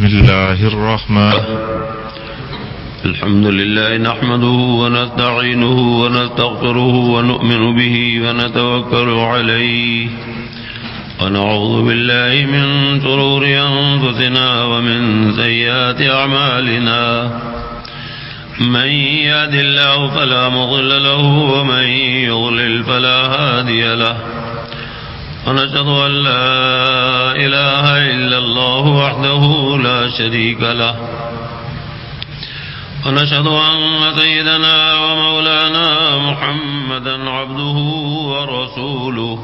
بسم الله الرحمن الحمد لله نحمده ونستعينه ونستغفره ونؤمن به ونتوكل عليه ونعوذ بالله من شرور أنفسنا ومن سيئات أعمالنا من يهد الله فلا مضل له ومن يضلل فلا هادي له ونشهد أن لا إله إلا الله وحده لا شريك له ونشهد أن سيدنا ومولانا محمدا عبده ورسوله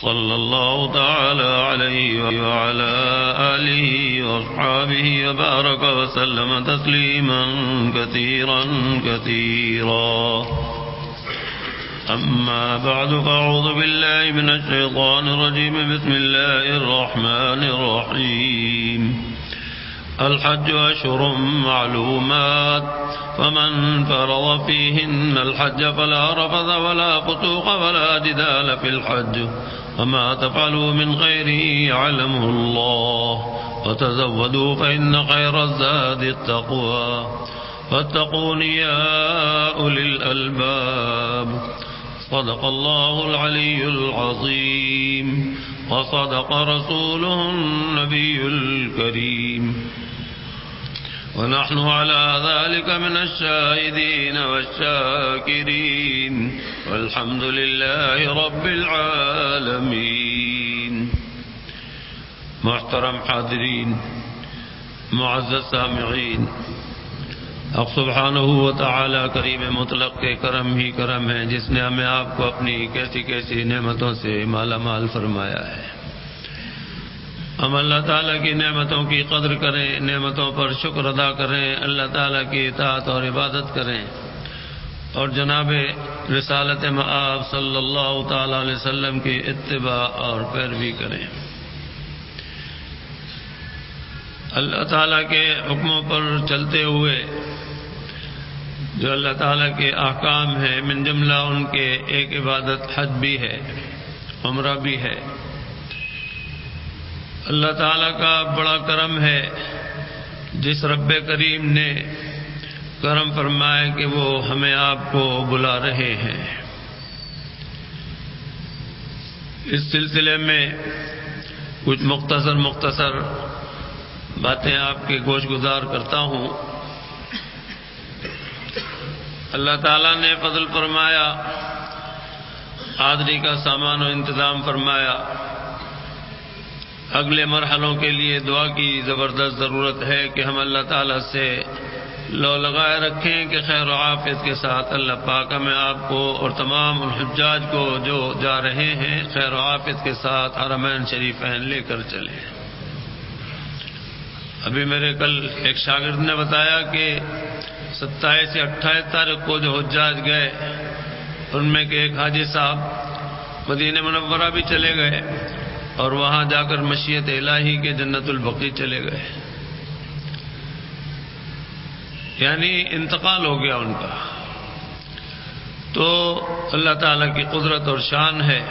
صلى الله تعالى عليه وعلى آله وأصحابه وبارك وسلم تسليما كثيرا كثيرا أما بعد فأعوذ بالله من الشيطان الرجيم بسم الله الرحمن الرحيم الحج أشهر معلومات فمن فرض فيهن الحج فلا رفث ولا فسوق ولا جدال في الحج وما تفعلوا من خير يعلمه الله وتزودوا فإن خير الزاد التقوى فاتقون يا أولي الألباب صدق الله العلي العظيم وصدق رسوله النبي الكريم ونحن على ذلك من الشاهدين والشاكرين والحمد لله رب العالمين. محترم حاضرین، معزز سامعین، اب سبحانہ و تعالی کریم مطلق کے کرم ہی کرم ہے جس نے ہمیں آپ کو اپنی کیسی کیسی نعمتوں سے مالا مال فرمایا ہے. ہم اللہ تعالیٰ کی نعمتوں کی قدر کریں، نعمتوں پر شکر ادا کریں، اللہ تعالیٰ کی اطاعت اور عبادت کریں اور جناب رسالت مآب صلی اللہ تعالیٰ علیہ وسلم کی اتباع اور پیروی کریں. اللہ تعالیٰ کے حکموں پر چلتے ہوئے جو اللہ تعالیٰ کے احکام ہیں، من جملہ ان کے ایک عبادت حج بھی ہے، عمرہ بھی ہے. اللہ تعالیٰ کا بڑا کرم ہے جس رب کریم نے کرم فرمائے کہ وہ ہمیں آپ کو بلا رہے ہیں. اس سلسلے میں کچھ مختصر باتیں آپ کے گوش گزار کرتا ہوں. اللہ تعالیٰ نے فضل فرمایا، حاضری کا سامان و انتظام فرمایا. اگلے مرحلوں کے لیے دعا کی زبردست ضرورت ہے کہ ہم اللہ تعالیٰ سے لو لگائے رکھیں کہ خیر و عافیت کے ساتھ اللہ پاک ہمیں آپ کو اور تمام الحجاج کو جو جا رہے ہیں خیر و عافیت کے ساتھ حرمین شریفین لے کر چلیں. ابھی میرے کل ایک شاگرد نے بتایا کہ 27 یا 28 تاریخ کو جو حجاج گئے ان میں کہ ایک حاجی صاحب مدینہ منورہ بھی چلے گئے اور وہاں جا کر مشیت الہی کے جنت البقیع چلے گئے، یعنی انتقال ہو گیا ان کا. تو اللہ تعالیٰ کی قدرت اور شان ہے.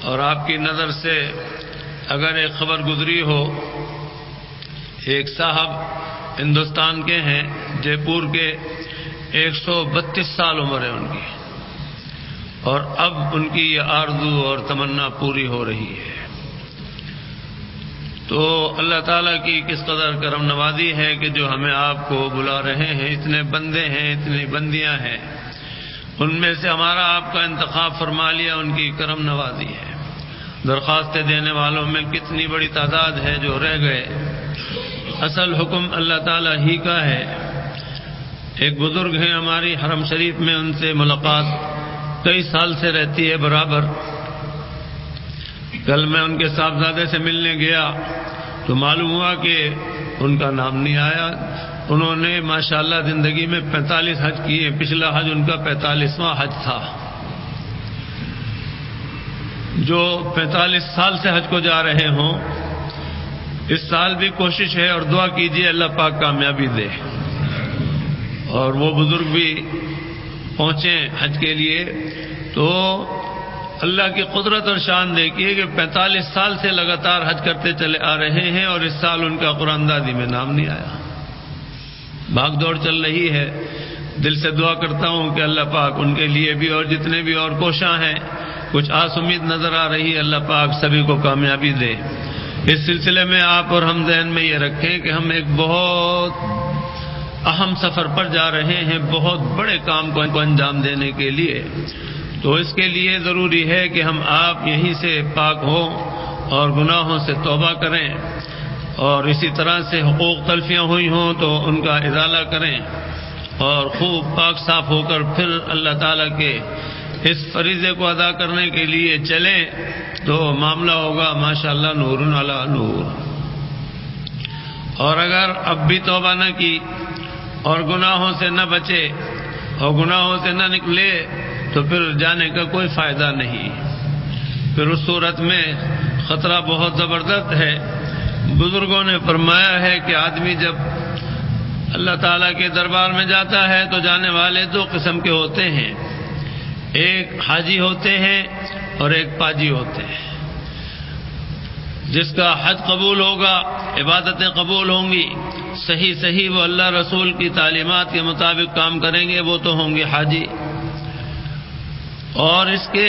اور آپ کی نظر سے اگر ایک خبر گزری ہو، ایک صاحب ہندوستان کے ہیں، جے پور کے، 132 سال عمر ہے ان کی، اور اب ان کی یہ آرزو اور تمنا پوری ہو رہی ہے. تو اللہ تعالیٰ کی کس قدر کرم نوازی ہے کہ جو ہمیں آپ کو بلا رہے ہیں. اتنے بندے ہیں، اتنی بندیاں ہیں، ان میں سے ہمارا آپ کا انتخاب فرما لیا، ان کی کرم نوازی ہے. درخواستیں دینے والوں میں کتنی بڑی تعداد ہے جو رہ گئے. اصل حکم اللہ تعالیٰ ہی کا ہے. ایک بزرگ ہیں ہماری حرم شریف میں، ان سے ملاقات کئی سال سے رہتی ہے برابر. کل میں ان کے صاحبزادے سے ملنے گیا تو معلوم ہوا کہ ان کا نام نہیں آیا. انہوں نے ماشاءاللہ زندگی میں 45 حج کیے، پچھلا حج ان کا 45واں حج تھا. جو 45 سال سے حج کو جا رہے ہوں، اس سال بھی کوشش ہے اور دعا کیجیے اللہ پاک کامیابی دے. اور وہ بزرگ بھی پہنچے حج کے لیے. تو اللہ کی قدرت اور شان دیکھیے کہ 45 سال سے لگاتار حج کرتے چلے آ رہے ہیں اور اس سال ان کا قرآن دادی میں نام نہیں آیا. بھاگ دوڑ چل رہی ہے. دل سے دعا کرتا ہوں کہ اللہ پاک ان کے لیے بھی اور جتنے بھی اور کوشاں ہیں کچھ آس امید نظر آ رہی ہے، اللہ پاک سبھی کو کامیابی دے. اس سلسلے میں آپ اور ہم ذہن میں یہ رکھیں کہ ہم ایک بہت اہم سفر پر جا رہے ہیں، بہت بڑے کام کو انجام دینے کے لیے. تو اس کے لیے ضروری ہے کہ ہم آپ یہیں سے پاک ہوں اور گناہوں سے توبہ کریں، اور اسی طرح سے حقوق تلفیاں ہوئی ہوں تو ان کا ازالہ کریں، اور خوب پاک صاف ہو کر پھر اللہ تعالیٰ کے اس فریضے کو ادا کرنے کے لیے چلیں تو معاملہ ہوگا ماشاءاللہ نور علی نور. اور اگر اب بھی توبہ نہ کی اور گناہوں سے نہ بچے اور گناہوں سے نہ نکلے تو پھر جانے کا کوئی فائدہ نہیں. پھر اس صورت میں خطرہ بہت زبردست ہے. بزرگوں نے فرمایا ہے کہ آدمی جب اللہ تعالیٰ کے دربار میں جاتا ہے تو جانے والے دو قسم کے ہوتے ہیں، ایک حاجی ہوتے ہیں اور ایک پاجی ہوتے ہیں. جس کا حج قبول ہوگا، عبادتیں قبول ہوں گی، صحیح وہ اللہ رسول کی تعلیمات کے مطابق کام کریں گے، وہ تو ہوں گے حاجی. اور اس کے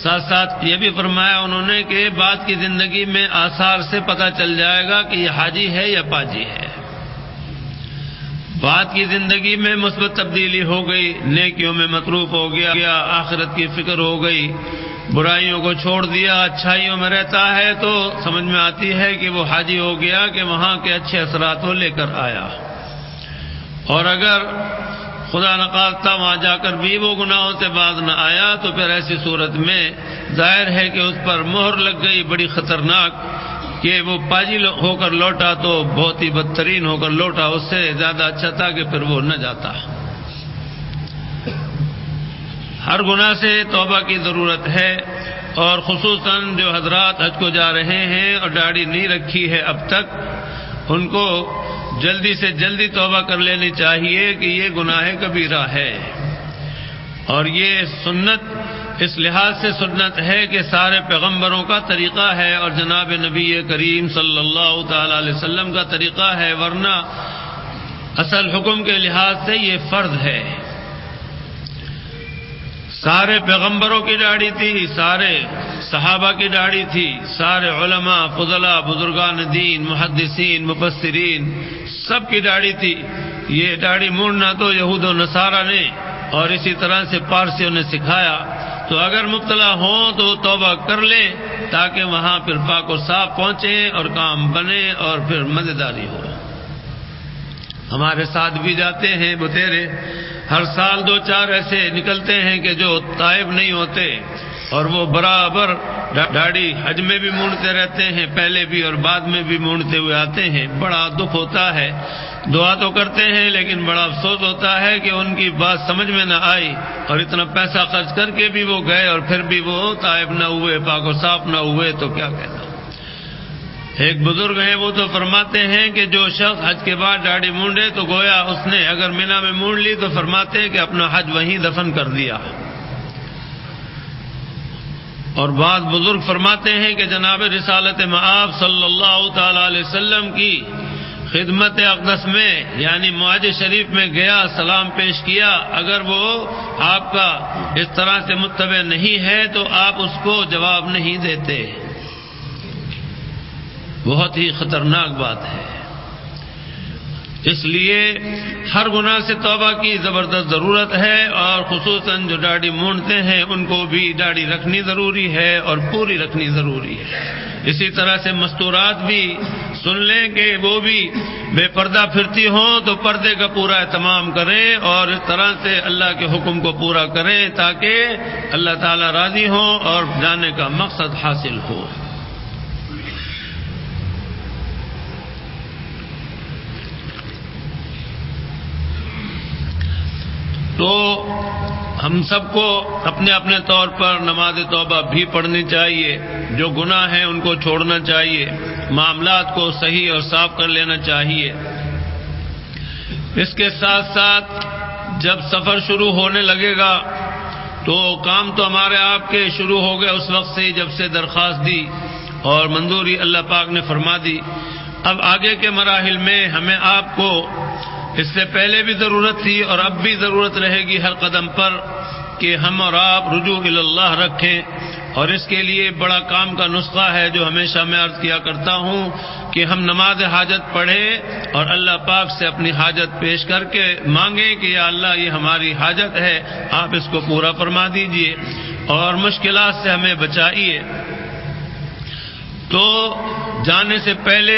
ساتھ ساتھ یہ بھی فرمایا انہوں نے کہ بعد کی زندگی میں آثار سے پتہ چل جائے گا کہ یہ حاجی ہے یا پاجی ہے. بعد کی زندگی میں مثبت تبدیلی ہو گئی، نیکیوں میں مصروف ہو گیا، آخرت کی فکر ہو گئی، برائیوں کو چھوڑ دیا، اچھائیوں میں رہتا ہے تو سمجھ میں آتی ہے کہ وہ حاجی ہو گیا کہ وہاں کے اچھے اثرات وہ لے کر آیا. اور اگر خدا نخواستہ وہاں جا کر بھی وہ گناہوں سے باز نہ آیا تو پھر ایسی صورت میں ظاہر ہے کہ اس پر مہر لگ گئی بڑی خطرناک، کہ وہ پاجی ہو کر لوٹا تو بہت ہی بدترین ہو کر لوٹا. اس سے زیادہ اچھا تھا کہ پھر وہ نہ جاتا. ہر گناہ سے توبہ کی ضرورت ہے، اور خصوصاً جو حضرات حج کو جا رہے ہیں اور داڑھی نہیں رکھی ہے اب تک، ان کو جلدی سے جلدی توبہ کر لینی چاہیے کہ یہ گناہ کبیرہ ہے. اور یہ سنت اس لحاظ سے سنت ہے کہ سارے پیغمبروں کا طریقہ ہے اور جناب نبی کریم صلی اللہ تعالی علیہ وسلم کا طریقہ ہے، ورنہ اصل حکم کے لحاظ سے یہ فرض ہے. سارے پیغمبروں کی داڑھی تھی، سارے صحابہ کی داڑھی تھی، سارے علماء، فضلاء، بزرگان دین، محدثین، مفسرین، سب کی داڑھی تھی. یہ داڑھی مونڈنا تو یہود و نصارہ نے اور اسی طرح سے پارسیوں نے سکھایا. تو اگر مبتلا ہوں تو توبہ کر لیں تاکہ وہاں پھر پاک و صاف پہنچیں اور کام بنے اور پھر مزیداری ہو. ہمارے ساتھ بھی جاتے ہیں بتیرے، ہر سال 2-4 ایسے نکلتے ہیں کہ جو تائب نہیں ہوتے اور وہ برابر داڑھی حج میں بھی مونڈتے رہتے ہیں، پہلے بھی اور بعد میں بھی مونڈتے ہوئے آتے ہیں. بڑا دکھ ہوتا ہے، دعا تو کرتے ہیں لیکن بڑا افسوس ہوتا ہے کہ ان کی بات سمجھ میں نہ آئی اور اتنا پیسہ خرچ کر کے بھی وہ گئے اور پھر بھی وہ تائب نہ ہوئے، پاک و صاف نہ ہوئے، تو کیا کہنا. ایک بزرگ ہیں وہ تو فرماتے ہیں کہ جو شخص حج کے بعد داڑھی مونڈے تو گویا اس نے اگر مینا میں مونڈ لی تو فرماتے ہیں کہ اپنا حج وہیں دفن کر دیا. اور بعض بزرگ فرماتے ہیں کہ جناب رسالت مآب صلی اللہ تعالی علیہ وسلم کی خدمت اقدس میں یعنی معاج شریف میں گیا، سلام پیش کیا، اگر وہ آپ کا اس طرح سے متبع نہیں ہے تو آپ اس کو جواب نہیں دیتے. بہت ہی خطرناک بات ہے. اس لیے ہر گناہ سے توبہ کی زبردست ضرورت ہے، اور خصوصاً جو داڑھی مونڈتے ہیں ان کو بھی داڑھی رکھنی ضروری ہے اور پوری رکھنی ضروری ہے. اسی طرح سے مستورات بھی سن لیں کہ وہ بھی بے پردہ پھرتی ہوں تو پردے کا پورا اہتمام کریں اور اس طرح سے اللہ کے حکم کو پورا کریں تاکہ اللہ تعالیٰ راضی ہوں اور جانے کا مقصد حاصل ہو. تو ہم سب کو اپنے اپنے طور پر نماز توبہ بھی پڑھنی چاہیے، جو گناہ ہیں ان کو چھوڑنا چاہیے، معاملات کو صحیح اور صاف کر لینا چاہیے. اس کے ساتھ ساتھ جب سفر شروع ہونے لگے گا تو کام تو ہمارے آپ کے شروع ہو گئے اس وقت سے جب سے درخواست دی اور منظوری اللہ پاک نے فرما دی. اب آگے کے مراحل میں ہمیں آپ کو اس سے پہلے بھی ضرورت تھی اور اب بھی ضرورت رہے گی ہر قدم پر کہ ہم اور آپ رجوع الی اللہ رکھیں. اور اس کے لیے بڑا کام کا نسخہ ہے جو ہمیشہ میں عرض کیا کرتا ہوں کہ ہم نماز حاجت پڑھیں اور اللہ پاک سے اپنی حاجت پیش کر کے مانگیں کہ یا اللہ یہ ہماری حاجت ہے، آپ اس کو پورا فرما دیجئے اور مشکلات سے ہمیں بچائیے. تو جانے سے پہلے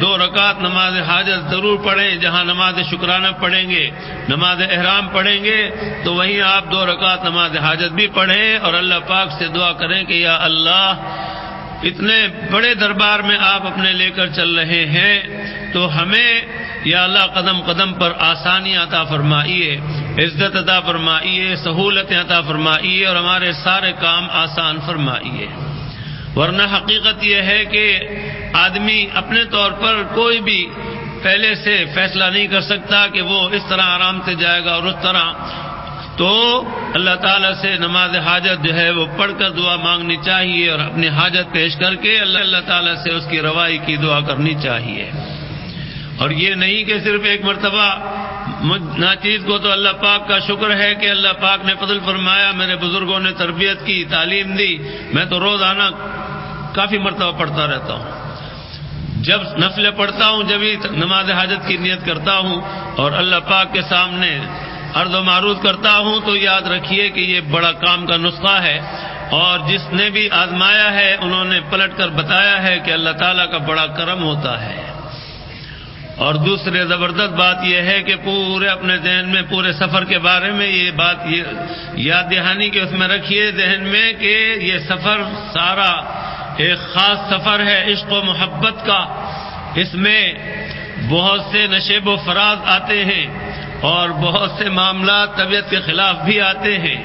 2 رکعت نماز حاجت ضرور پڑھیں. جہاں نماز شکرانہ پڑھیں گے، نماز احرام پڑھیں گے، تو وہیں آپ 2 رکعت نماز حاجت بھی پڑھیں اور اللہ پاک سے دعا کریں کہ یا اللہ اتنے بڑے دربار میں آپ اپنے لے کر چل رہے ہیں تو ہمیں یا اللہ قدم قدم پر آسانی عطا فرمائیے، عزت عطا فرمائیے، سہولتیں عطا فرمائیے اور ہمارے سارے کام آسان فرمائیے. ورنہ حقیقت یہ ہے کہ آدمی اپنے طور پر کوئی بھی پہلے سے فیصلہ نہیں کر سکتا کہ وہ اس طرح آرام سے جائے گا اور اس طرح. تو اللہ تعالیٰ سے نماز حاجت جو ہے وہ پڑھ کر دعا مانگنی چاہیے اور اپنی حاجت پیش کر کے اللہ تعالیٰ سے اس کی روائی کی دعا کرنی چاہیے. اور یہ نہیں کہ صرف ایک مرتبہ ناچیز کو تو اللہ پاک کا شکر ہے کہ اللہ پاک نے فضل فرمایا، میرے بزرگوں نے تربیت کی، تعلیم دی. میں تو روزانہ کافی مرتبہ پڑھتا رہتا ہوں. جب نفل پڑھتا ہوں جب ہی نماز حاجت کی نیت کرتا ہوں اور اللہ پاک کے سامنے عرض و معروض کرتا ہوں تو یاد رکھیے کہ یہ بڑا کام کا نسخہ ہے اور جس نے بھی آزمایا ہے انہوں نے پلٹ کر بتایا ہے کہ اللہ تعالیٰ کا بڑا کرم ہوتا ہے. اور دوسرے زبردست بات یہ ہے کہ پورے اپنے ذہن میں پورے سفر کے بارے میں یہ بات یاد دہانی کے اس میں رکھیے ذہن میں کہ یہ سفر سارا ایک خاص سفر ہے عشق و محبت کا. اس میں بہت سے نشیب و فراز آتے ہیں اور بہت سے معاملات طبیعت کے خلاف بھی آتے ہیں.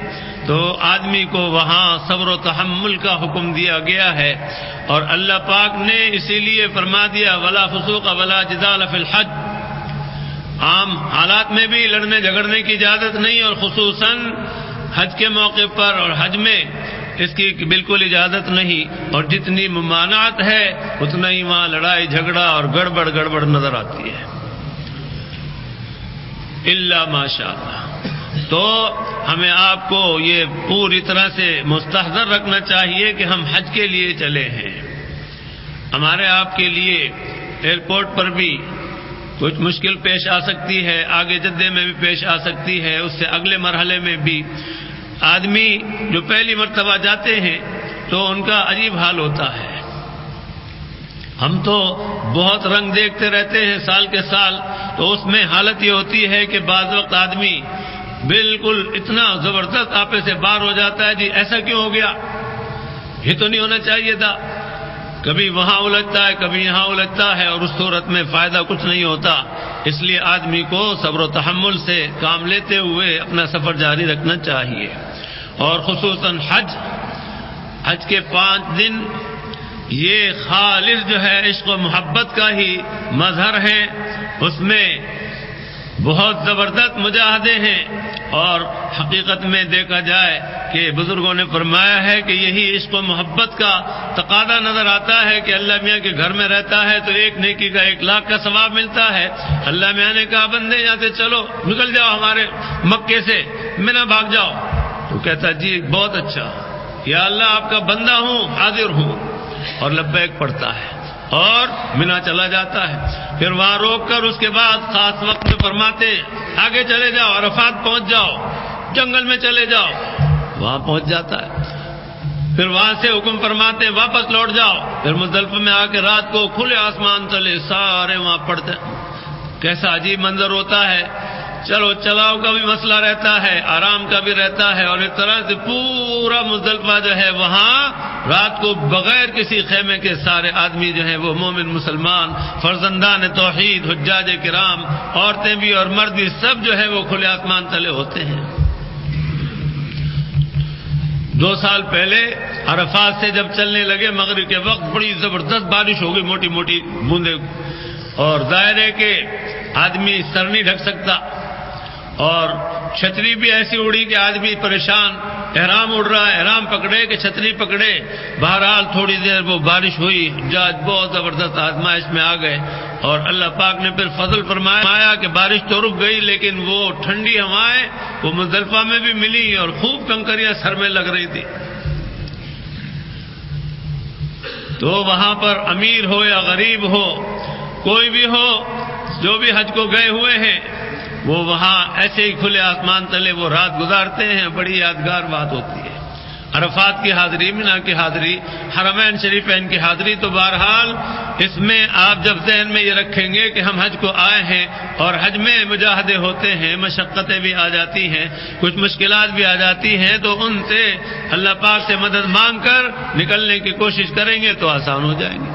تو آدمی کو وہاں صبر و تحمل کا حکم دیا گیا ہے اور اللہ پاک نے اسی لیے فرما دیا ولا فسوق ولا جدال فی الحج. عام حالات میں بھی لڑنے جھگڑنے کی اجازت نہیں اور خصوصاً حج کے موقع پر اور حج میں اس کی بالکل اجازت نہیں. اور جتنی ممانعت ہے اتنا ہی وہاں لڑائی جھگڑا اور گڑبڑ نظر آتی ہے الا ماشاء اللہ. تو ہمیں آپ کو یہ پوری طرح سے مستحضر رکھنا چاہیے کہ ہم حج کے لیے چلے ہیں. ہمارے آپ کے لیے ایئرپورٹ پر بھی کچھ مشکل پیش آ سکتی ہے، آگے جدے میں بھی پیش آ سکتی ہے، اس سے اگلے مرحلے میں بھی. آدمی جو پہلی مرتبہ جاتے ہیں تو ان کا عجیب حال ہوتا ہے. ہم تو بہت رنگ دیکھتے رہتے ہیں سال کے سال، تو اس میں حالت یہ ہوتی ہے کہ بعض وقت آدمی بالکل اتنا زبردست آپے سے باہر ہو جاتا ہے جی ایسا کیوں ہو گیا، یہ تو نہیں ہونا چاہیے تھا. کبھی وہاں الجھتا ہے کبھی یہاں الجھتا ہے اور اس صورت میں فائدہ کچھ نہیں ہوتا. اس لیے آدمی کو صبر و تحمل سے کام لیتے ہوئے اپنا سفر جاری رکھنا چاہیے. اور خصوصاً حج کے 5 دن یہ خالص جو ہے عشق و محبت کا ہی مظہر ہے. اس میں بہت زبردست مجاہدے ہیں اور حقیقت میں دیکھا جائے کہ بزرگوں نے فرمایا ہے کہ یہی عشق و محبت کا تقاضا نظر آتا ہے کہ اللہ میاں کے گھر میں رہتا ہے تو ایک نیکی کا 1 لاکھ کا ثواب ملتا ہے. اللہ میاں نے کہا بندے یہاں سے چلو نکل جاؤ ہمارے مکے سے منا بھاگ جاؤ، تو کہتا جی بہت اچھا یا اللہ آپ کا بندہ ہوں حاضر ہوں اور لبیک پڑھتا ہے اور منا چلا جاتا ہے. پھر وہاں روک کر اس کے بعد خاص وقت میں فرماتے آگے چلے جاؤ عرفات پہنچ جاؤ، جنگل میں چلے جاؤ، وہاں پہنچ جاتا ہے. پھر وہاں سے حکم فرماتے واپس لوٹ جاؤ. پھر مزدلفہ میں آ کے رات کو کھلے آسمان تلے سارے وہاں پڑھتے. کیسا عجیب منظر ہوتا ہے. چلو چلاؤ کا بھی مسئلہ رہتا ہے، آرام کا بھی رہتا ہے اور اس طرح سے پورا مزدلفہ جو ہے وہاں رات کو بغیر کسی خیمے کے سارے آدمی جو ہیں وہ مومن مسلمان فرزندان توحید حجاج کرام عورتیں بھی اور مرد بھی سب جو ہے وہ کھلے آسمان تلے ہوتے ہیں. 2 سال پہلے عرفات سے جب چلنے لگے مغرب کے وقت بڑی زبردست بارش ہو گئی، موٹی موٹی بوندیں، اور ظاہر ہے کہ آدمی سر نہیں ڈھک سکتا اور چھتری بھی ایسی اڑی کہ آدمی پریشان. احرام اڑ رہا ہے، احرام پکڑے کہ چھتری پکڑے، بہرحال تھوڑی دیر وہ بارش ہوئی، حجاج بہت زبردست آزمائش میں آ گئے، اور اللہ پاک نے پھر فضل فرمایا کہ بارش تو رک گئی لیکن وہ ٹھنڈی ہوائیں وہ مزدلفہ میں بھی ملی اور خوب کنکریاں سر میں لگ رہی تھی۔ تو وہاں پر امیر ہو یا غریب ہو، کوئی بھی ہو، جو بھی حج کو گئے ہوئے ہیں، وہ وہاں ایسے ہی کھلے آسمان تلے وہ رات گزارتے ہیں، بڑی یادگار بات ہوتی ہے۔ عرفات کی حاضری، منا کی حاضری، حرمین شریفین کی حاضری، تو بہرحال اس میں آپ جب ذہن میں یہ رکھیں گے کہ ہم حج کو آئے ہیں اور حج میں مجاہدے ہوتے ہیں، مشقتیں بھی آ جاتی ہیں، کچھ مشکلات بھی آ جاتی ہیں، تو ان سے اللہ پاک سے مدد مانگ کر نکلنے کی کوشش کریں گے تو آسان ہو جائیں گے۔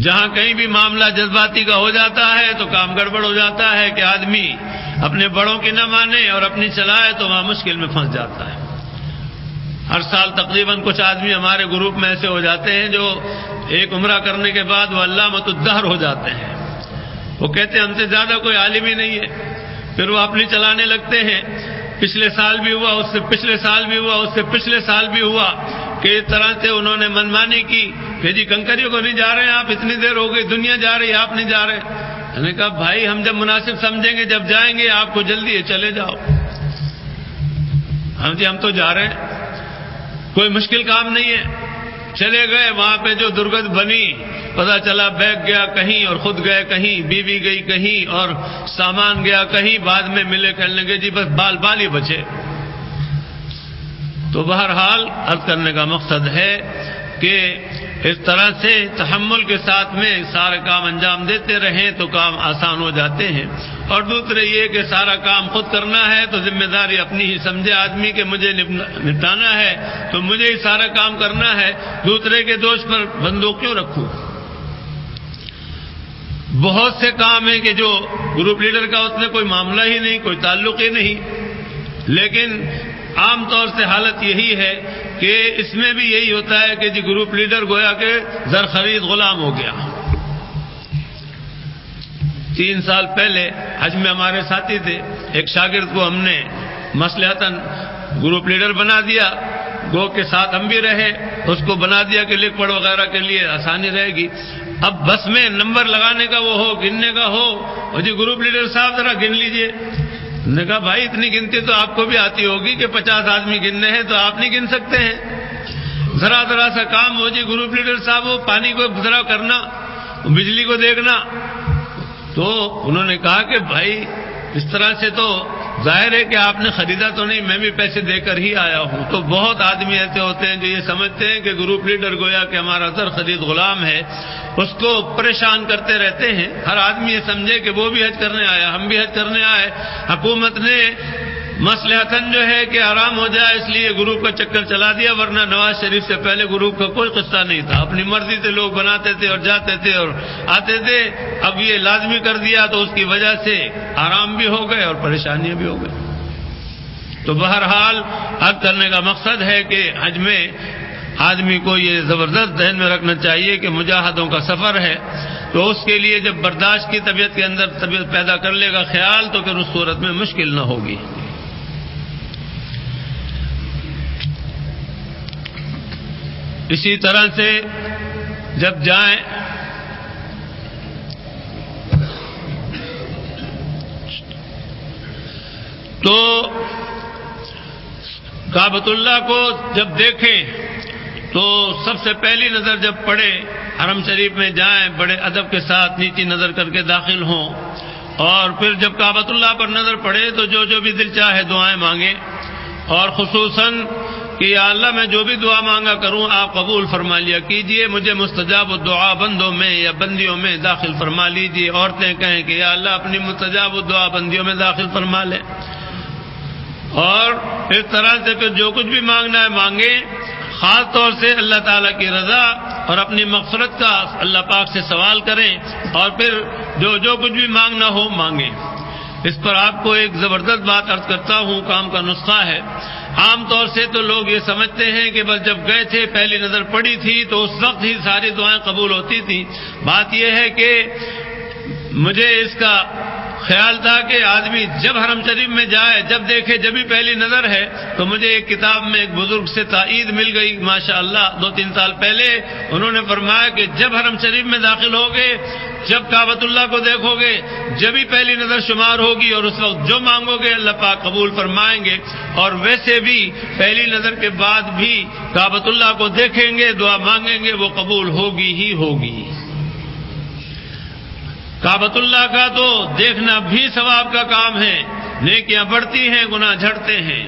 جہاں کہیں بھی معاملہ جذباتی کا ہو جاتا ہے تو کام گڑبڑ ہو جاتا ہے کہ آدمی اپنے بڑوں کی نہ مانے اور اپنی چلائے تو وہاں مشکل میں پھنس جاتا ہے۔ ہر سال تقریباً کچھ آدمی ہمارے گروپ میں ایسے ہو جاتے ہیں جو ایک عمرہ کرنے کے بعد وہ علامۃ الدہر ہو جاتے ہیں، وہ کہتے ہیں ہم سے زیادہ کوئی عالم ہی نہیں ہے، پھر وہ اپنی چلانے لگتے ہیں، پچھلے سال بھی ہوا، اس سے پچھلے سال بھی ہوا، اس سے پچھلے سال بھی ہوا، کہ اس طرح سے انہوں نے منمانی کی کہ جی کنکریوں کو نہیں جا رہے ہیں آپ، اتنی دیر ہو گئی، دنیا جا رہی ہے آپ نہیں جا رہے۔ میں نے کہا بھائی ہم جب مناسب سمجھیں گے جب جائیں گے، آپ کو جلدی ہے چلے جاؤ۔ ہم تو جا رہے ہیں، کوئی مشکل کام نہیں ہے۔ چلے گئے، وہاں پہ جو درگت بنی، پتہ چلا بیگ گیا کہیں اور خود گئے کہیں، بیوی گئی کہیں اور سامان گیا کہیں، بعد میں ملے کہنے لگے جی بس بال ہی بچے۔ تو بہرحال عرض کرنے کا مقصد ہے کہ اس طرح سے تحمل کے ساتھ میں سارے کام انجام دیتے رہیں تو کام آسان ہو جاتے ہیں۔ اور دوسرے یہ کہ سارا کام خود کرنا ہے تو ذمہ داری اپنی ہی سمجھے آدمی کہ مجھے نپٹانا ہے تو مجھے ہی سارا کام کرنا ہے، دوسرے کے دوش پر بندوق کیوں رکھوں؟ بہت سے کام ہیں کہ جو گروپ لیڈر کا اس میں کوئی معاملہ ہی نہیں، کوئی تعلق ہی نہیں، لیکن عام طور سے حالت یہی ہے کہ اس میں بھی یہی ہوتا ہے کہ جی گروپ لیڈر گویا کہ زر خرید غلام ہو گیا۔ 3 سال پہلے حج میں ہمارے ساتھی تھے، ایک شاگرد کو ہم نے مصلحتاً گروپ لیڈر بنا دیا، گو کے ساتھ ہم بھی رہے، اس کو بنا دیا کہ لکھ پڑھ وغیرہ کے لیے آسانی رہے گی۔ اب بس میں نمبر لگانے کا وہ ہو، گننے کا ہو، اور جی گروپ لیڈر صاحب ذرا گن لیجئے۔ نے کہا بھائی اتنی گنتی تو آپ کو بھی آتی ہوگی کہ 50 آدمی گننے ہیں تو آپ نہیں گن سکتے ہیں؟ ذرا سا کام ہو جی گروپ لیڈر صاحب، وہ پانی کو ذرا کرنا، بجلی کو دیکھنا۔ تو انہوں نے کہا کہ بھائی اس طرح سے تو ظاہر ہے کہ آپ نے خریدا تو نہیں، میں بھی پیسے دے کر ہی آیا ہوں۔ تو بہت آدمی ایسے ہوتے ہیں جو یہ سمجھتے ہیں کہ گروپ لیڈر گویا کہ ہمارا زر خرید غلام ہے، اس کو پریشان کرتے رہتے ہیں۔ ہر آدمی یہ سمجھے کہ وہ بھی حج کرنے آیا، ہم بھی حج کرنے آئے۔ حکومت نے مصلحتاً جو ہے کہ آرام ہو جائے اس لیے گروپ کا چکر چلا دیا، ورنہ نواز شریف سے پہلے گروپ کا کوئی قصہ نہیں تھا، اپنی مرضی سے لوگ بناتے تھے اور جاتے تھے اور آتے تھے۔ اب یہ لازمی کر دیا تو اس کی وجہ سے آرام بھی ہو گئے اور پریشانیاں بھی ہو گئی۔ تو بہرحال عرض کرنے کا مقصد ہے کہ حج میں آدمی کو یہ زبردست ذہن میں رکھنا چاہیے کہ مجاہدوں کا سفر ہے، تو اس کے لیے جب برداشت کی طبیعت کے اندر طبیعت پیدا کر لے گا خیال تو پھر اس صورت میں مشکل نہ ہوگی۔ اسی طرح سے جب جائیں تو کعبۃ اللہ کو جب دیکھیں تو سب سے پہلی نظر جب پڑے، حرم شریف میں جائیں بڑے ادب کے ساتھ نیچی نظر کر کے داخل ہوں، اور پھر جب کعبۃ اللہ پر نظر پڑے تو جو بھی دل چاہے دعائیں مانگیں، اور خصوصاً کہ یا اللہ میں جو بھی دعا مانگا کروں آپ قبول فرما لیا کیجئے، مجھے مستجاب الدعا بندوں میں یا بندیوں میں داخل فرما لیجئے۔ عورتیں کہیں کہ یا اللہ اپنی مستجاب الدعا بندیوں میں داخل فرما لیں، اور اس طرح سے پھر جو کچھ بھی مانگنا ہے مانگیں، خاص طور سے اللہ تعالیٰ کی رضا اور اپنی مغفرت کا اللہ پاک سے سوال کریں، اور پھر جو کچھ بھی مانگنا ہو مانگیں۔ اس پر آپ کو ایک زبردست بات عرض کرتا ہوں، کام کا نسخہ ہے۔ عام طور سے تو لوگ یہ سمجھتے ہیں کہ بس جب گئے تھے پہلی نظر پڑی تھی تو اس وقت ہی ساری دعائیں قبول ہوتی تھیں۔ بات یہ ہے کہ مجھے اس کا خیال تھا کہ آدمی جب حرم شریف میں جائے، جب دیکھے، جب ہی پہلی نظر ہے، تو مجھے ایک کتاب میں ایک بزرگ سے تائید مل گئی ماشاءاللہ 2-3 سال پہلے. انہوں نے فرمایا کہ جب حرم شریف میں داخل ہوگے، جب کعبۃ اللہ کو دیکھو گے، جب ہی پہلی نظر شمار ہوگی، اور اس وقت جو مانگو گے اللہ پاک قبول فرمائیں گے. اور ویسے بھی پہلی نظر کے بعد بھی کعبۃ اللہ کو دیکھیں گے، دعا مانگیں گے، وہ قبول ہوگی ہی ہوگی. کعبۃ اللہ کا تو دیکھنا بھی ثواب کا کام ہے، نیکیاں بڑھتی ہیں، گناہ جھڑتے ہیں.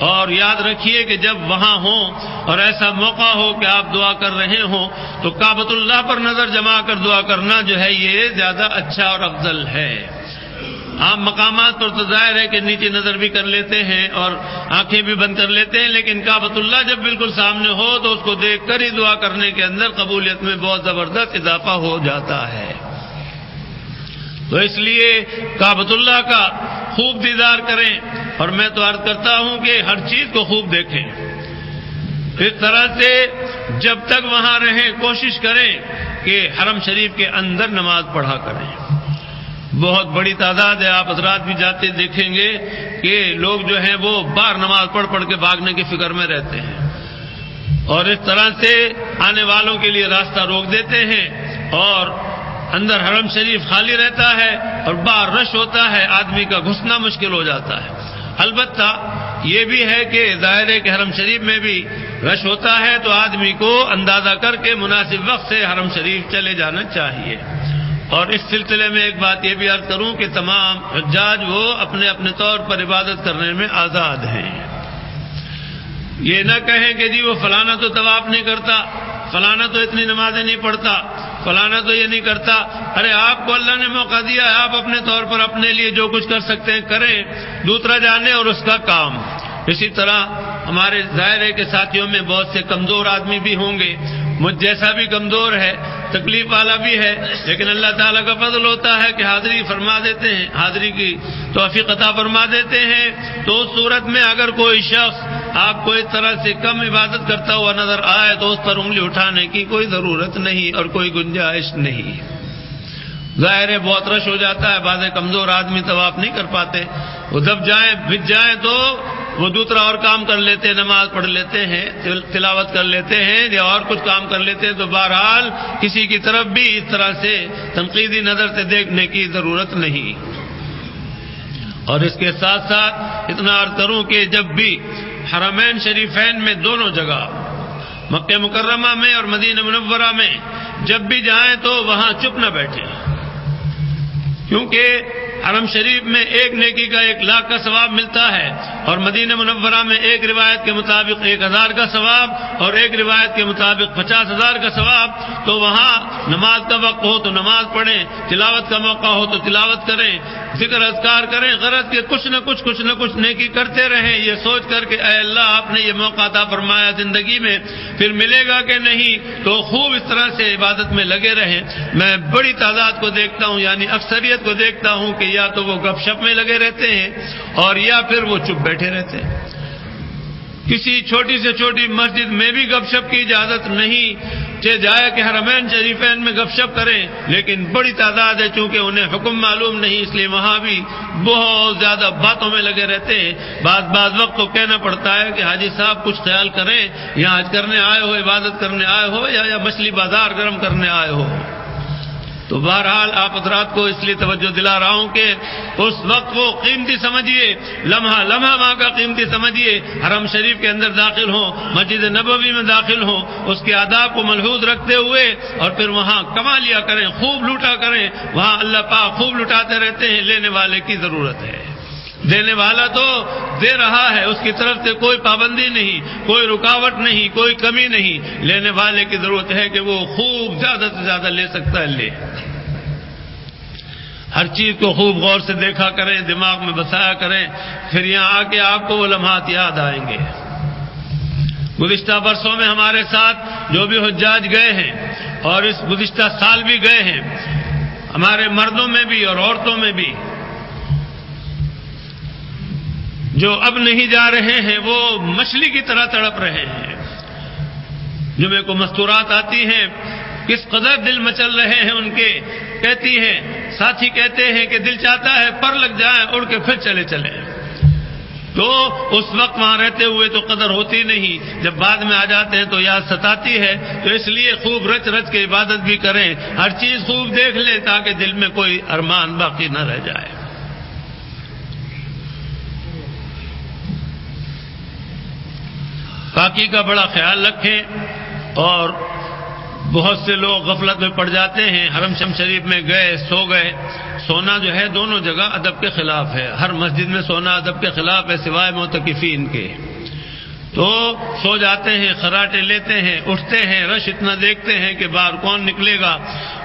اور یاد رکھیے کہ جب وہاں ہوں اور ایسا موقع ہو کہ آپ دعا کر رہے ہوں تو کعبۃ اللہ پر نظر جما کر دعا کرنا جو ہے یہ زیادہ اچھا اور افضل ہے. عام مقامات پر تو ظاہر ہے کہ نیچے نظر بھی کر لیتے ہیں اور آنکھیں بھی بند کر لیتے ہیں، لیکن کعبۃ اللہ جب بالکل سامنے ہو تو اس کو دیکھ کر ہی دعا کرنے کے اندر قبولیت میں بہت زبردست اضافہ ہو جاتا ہے. تو اس لیے کعبۃ اللہ کا خوب دیدار کریں، اور میں تو عرض کرتا ہوں کہ ہر چیز کو خوب دیکھیں. اس طرح سے جب تک وہاں رہیں کوشش کریں کہ حرم شریف کے اندر نماز پڑھا کریں. بہت بڑی تعداد ہے، آپ حضرات بھی جاتے دیکھیں گے کہ لوگ جو ہیں وہ باہر نماز پڑھ پڑھ کے بھاگنے کی فکر میں رہتے ہیں، اور اس طرح سے آنے والوں کے لیے راستہ روک دیتے ہیں، اور اندر حرم شریف خالی رہتا ہے اور باہر رش ہوتا ہے، آدمی کا گھسنا مشکل ہو جاتا ہے. البتہ یہ بھی ہے کہ ظاہر ہے کہ حرم شریف میں بھی رش ہوتا ہے، تو آدمی کو اندازہ کر کے مناسب وقت سے حرم شریف چلے جانا چاہیے. اور اس سلسلے میں ایک بات یہ بھی عرض کروں کہ تمام حجاج وہ اپنے اپنے طور پر عبادت کرنے میں آزاد ہیں. یہ نہ کہیں کہ جی وہ فلانا تو طواف نہیں کرتا، فلانا تو اتنی نمازیں نہیں پڑھتا، فلانا تو یہ نہیں کرتا. ارے آپ کو اللہ نے موقع دیا ہے، آپ اپنے طور پر اپنے لیے جو کچھ کر سکتے ہیں کریں، دوسرا جانے اور اس کا کام. اسی طرح ہمارے ظاہر ہے کہ ساتھیوں میں بہت سے کمزور آدمی بھی ہوں گے، مجھ جیسا بھی کمزور ہے، تکلیف والا بھی ہے، لیکن اللہ تعالیٰ کا فضل ہوتا ہے کہ حاضری فرما دیتے ہیں، حاضری کی توفیق عطا فرما دیتے ہیں. تو اس صورت میں اگر کوئی شخص آپ کو اس طرح سے کم عبادت کرتا ہوا نظر آئے تو اس پر انگلی اٹھانے کی کوئی ضرورت نہیں اور کوئی گنجائش نہیں. ظاہر ہے بہت رش ہو جاتا ہے، بعض کمزور آدمی طواف نہیں کر پاتے، وہ دب جائیں بھج جائیں تو وہ دوسرا اور کام کر لیتے ہیں، نماز پڑھ لیتے ہیں، تلاوت کر لیتے ہیں یا اور کچھ کام کر لیتے ہیں. تو بہرحال کسی کی طرف بھی اس طرح سے تنقیدی نظر سے دیکھنے کی ضرورت نہیں. اور اس کے ساتھ ساتھ اتنا عرض کروں کہ جب بھی حرمین شریفین میں دونوں جگہ مکہ مکرمہ میں اور مدینہ منورہ میں جب بھی جائیں تو وہاں چپ نہ بیٹھیں، کیونکہ حرم شریف میں ایک نیکی کا 1,00,000 کا ثواب ملتا ہے، اور مدینہ منورہ میں ایک روایت کے مطابق 1,000 کا ثواب اور ایک روایت کے مطابق 50,000 کا ثواب. تو وہاں نماز کا وقت ہو تو نماز پڑھیں، تلاوت کا موقع ہو تو تلاوت کریں، ذکر اذکار کریں، غرض کے کچھ نہ کچھ نیکی کرتے رہیں، یہ سوچ کر کہ اے اللہ آپ نے یہ موقع عطا فرمایا زندگی میں، پھر ملے گا کہ نہیں، تو خوب اس طرح سے عبادت میں لگے رہیں. میں بڑی تعداد کو دیکھتا ہوں، یعنی اکثریت کو دیکھتا ہوں کہ یا تو وہ گپ شپ میں لگے رہتے ہیں اور یا پھر وہ چپ بیٹھے رہتے ہیں. کسی چھوٹی سے چھوٹی مسجد میں بھی گپ شپ کی اجازت نہیں کہ جائے کہ حرمین شریفین میں گپ شپ کریں، لیکن بڑی تعداد ہے چونکہ انہیں حکم معلوم نہیں، اس لیے وہاں بھی بہت زیادہ باتوں میں لگے رہتے ہیں. بعض وقت تو کہنا پڑتا ہے کہ حاجی صاحب کچھ خیال کریں، یہاں حج کرنے آئے ہو، عبادت کرنے آئے ہو یا مچھلی بازار گرم کرنے آئے ہو. تو بہرحال آپ حضرات کو اس لیے توجہ دلا رہا ہوں کہ اس وقت وہ قیمتی سمجھیے، لمحہ وہاں کا قیمتی سمجھیے. حرم شریف کے اندر داخل ہوں، مسجد نبوی میں داخل ہوں، اس کے آداب کو ملحوظ رکھتے ہوئے، اور پھر وہاں کما لیا کریں، خوب لوٹا کریں. وہاں اللہ پاک خوب لٹاتے رہتے ہیں، لینے والے کی ضرورت ہے. دینے والا تو دے رہا ہے، اس کی طرف سے کوئی پابندی نہیں، کوئی رکاوٹ نہیں، کوئی کمی نہیں. لینے والے کی ضرورت ہے کہ وہ خوب زیادہ سے زیادہ لے سکتا ہے لے. ہر چیز کو خوب غور سے دیکھا کریں، دماغ میں بسایا کریں، پھر یہاں آ کے آپ کو وہ لمحات یاد آئیں گے. گزشتہ برسوں میں ہمارے ساتھ جو بھی حجاج گئے ہیں اور اس گزشتہ سال بھی گئے ہیں، ہمارے مردوں میں بھی اور عورتوں میں بھی، جو اب نہیں جا رہے ہیں وہ مچھلی کی طرح تڑپ رہے ہیں. جمعے کو مستورات آتی ہیں، کس قدر دل مچل رہے ہیں ان کے. کہتی ہیں ساتھی کہتے ہیں کہ دل چاہتا ہے پر لگ جائیں اڑ کے پھر چلے چلیں، تو اس وقت وہاں رہتے ہوئے تو قدر ہوتی نہیں، جب بعد میں آ جاتے ہیں تو یاد ستاتی ہے۔ تو اس لیے خوب رچ رچ کے عبادت بھی کریں، ہر چیز خوب دیکھ لیں تاکہ دل میں کوئی ارمان باقی نہ رہ جائے۔ پاکی کا بڑا خیال رکھیں، اور بہت سے لوگ غفلت میں پڑ جاتے ہیں، حرم شریف میں گئے سو گئے۔ سونا جو ہے دونوں جگہ ادب کے خلاف ہے، ہر مسجد میں سونا ادب کے خلاف ہے سوائے معتکفین کے۔ تو سو جاتے ہیں، خراٹے لیتے ہیں، اٹھتے ہیں، رش اتنا دیکھتے ہیں کہ باہر کون نکلے گا،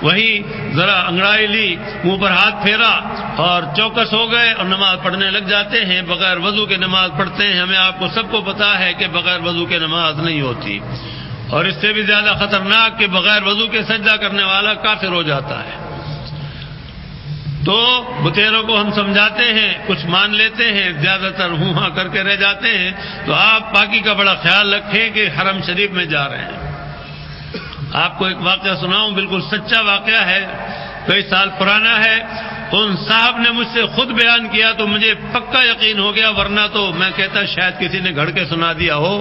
وہیں ذرا انگڑائی لی، منہ پر ہاتھ پھیرا اور چوکس ہو گئے اور نماز پڑھنے لگ جاتے ہیں۔ بغیر وضو کے نماز پڑھتے ہیں، ہمیں آپ کو سب کو پتا ہے کہ بغیر وضو کے نماز نہیں ہوتی، اور اس سے بھی زیادہ خطرناک کہ بغیر وضو کے سجدہ کرنے والا کافر ہو جاتا ہے۔ تو بتیروں کو ہم سمجھاتے ہیں، کچھ مان لیتے ہیں، زیادہ تر ہوں ہاں کر کے رہ جاتے ہیں۔ تو آپ پاکی کا بڑا خیال رکھیں کہ حرم شریف میں جا رہے ہیں۔ آپ کو ایک واقعہ سناؤں، بالکل سچا واقعہ ہے، کئی سال پرانا ہے۔ ان صاحب نے مجھ سے خود بیان کیا تو مجھے پکا یقین ہو گیا، ورنہ تو میں کہتا شاید کسی نے گھڑ کے سنا دیا ہو۔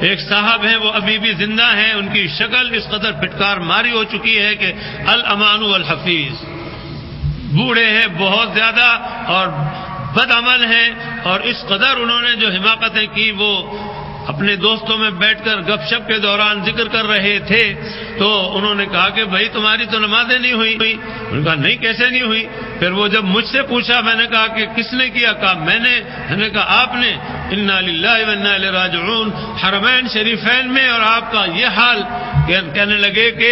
ایک صاحب ہیں، وہ ابھی بھی زندہ ہیں، ان کی شکل اس قدر پھٹکار ماری ہو چکی ہے کہ الامان والحفیظ، بوڑھے ہیں بہت زیادہ اور بد عمل ہیں، اور اس قدر انہوں نے جو حماقتیں کی وہ اپنے دوستوں میں بیٹھ کر گپ شپ کے دوران ذکر کر رہے تھے۔ تو انہوں نے کہا کہ بھائی تمہاری تو نمازیں نہیں ہوئی۔ انہوں نے کہا نہیں کیسے نہیں ہوئی؟ پھر وہ جب مجھ سے پوچھا، میں نے کہا کہ کس نے کیا؟ کہا میں نے کہا آپ نے۔ انا للہ و انا الیہ راجعون، حرمین شریفین میں، اور آپ کا یہ حال کہنے لگے کہ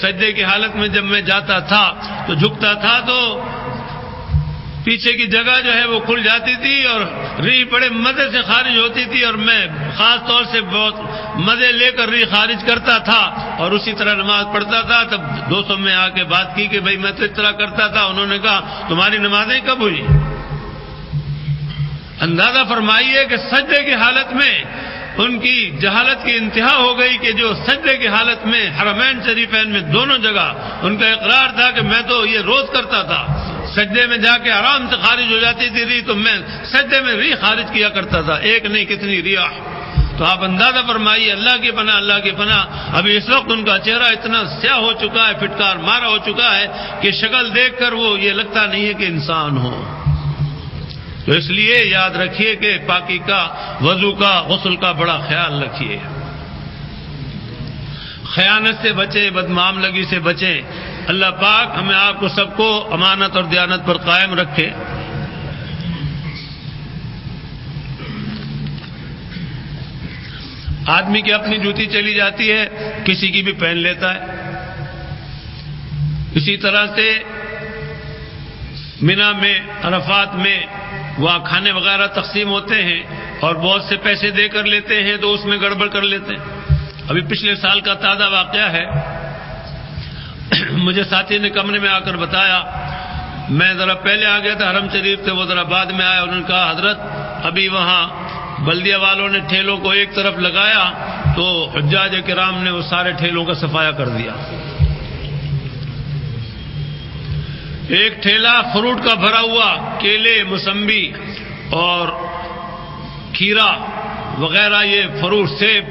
سجدے کی حالت میں جب میں جاتا تھا تو جھکتا تھا تو پیچھے کی جگہ جو ہے وہ کھل جاتی تھی اور ریح بڑے مزے سے خارج ہوتی تھی، اور میں خاص طور سے بہت مزے لے کر ریح خارج کرتا تھا اور اسی طرح نماز پڑھتا تھا۔ تب دوستوں میں آ کے بات کی کہ بھائی میں تو اس طرح کرتا تھا۔ انہوں نے کہا تمہاری نمازیں کب ہوئی؟ اندازہ فرمائیے کہ سجدے کی حالت میں ان کی جہالت کی انتہا ہو گئی کہ جو سجدے کی حالت میں حرمین شریفین میں دونوں جگہ ان کا اقرار تھا کہ میں تو یہ روز کرتا تھا، سجدے میں جا کے آرام سے خارج ہو جاتی تھی ریح، تو میں سجدے میں ریح خارج کیا کرتا تھا، ایک نہیں کتنی ریاح۔ تو آپ اندازہ فرمائیے، اللہ کی پناہ، اللہ کی پناہ، ابھی اس وقت ان کا چہرہ اتنا سیاہ ہو چکا ہے، پھٹکار مارا ہو چکا ہے کہ شکل دیکھ کر وہ یہ لگتا نہیں ہے کہ انسان ہو۔ تو اس لیے یاد رکھیے کہ پاکی کا، وضو کا، غسل کا بڑا خیال رکھیے، خیانت سے بچیں، بدمعاملگی سے بچیں۔ اللہ پاک ہمیں آپ کو سب کو امانت اور دیانت پر قائم رکھے۔ آدمی کی اپنی جوتی چلی جاتی ہے، کسی کی بھی پہن لیتا ہے۔ اسی طرح سے منی میں، عرفات میں وہاں کھانے وغیرہ تقسیم ہوتے ہیں اور بہت سے پیسے دے کر لیتے ہیں تو اس میں گڑبڑ کر لیتے ہیں۔ ابھی پچھلے سال کا تازہ واقعہ ہے، مجھے ساتھی نے کمرے میں آ کر بتایا، میں ذرا پہلے آ گیا تھا حرم شریف سے، وہ ذرا بعد میں آیا، انہوں نے کہا حضرت ابھی وہاں بلدیہ والوں نے ٹھیلوں کو ایک طرف لگایا تو حجاج کرام نے وہ سارے ٹھیلوں کا صفایا کر دیا۔ ایک ٹھیلا فروٹ کا بھرا ہوا، کیلے، موسمبی اور کھیرا وغیرہ، یہ فروٹ، سیب،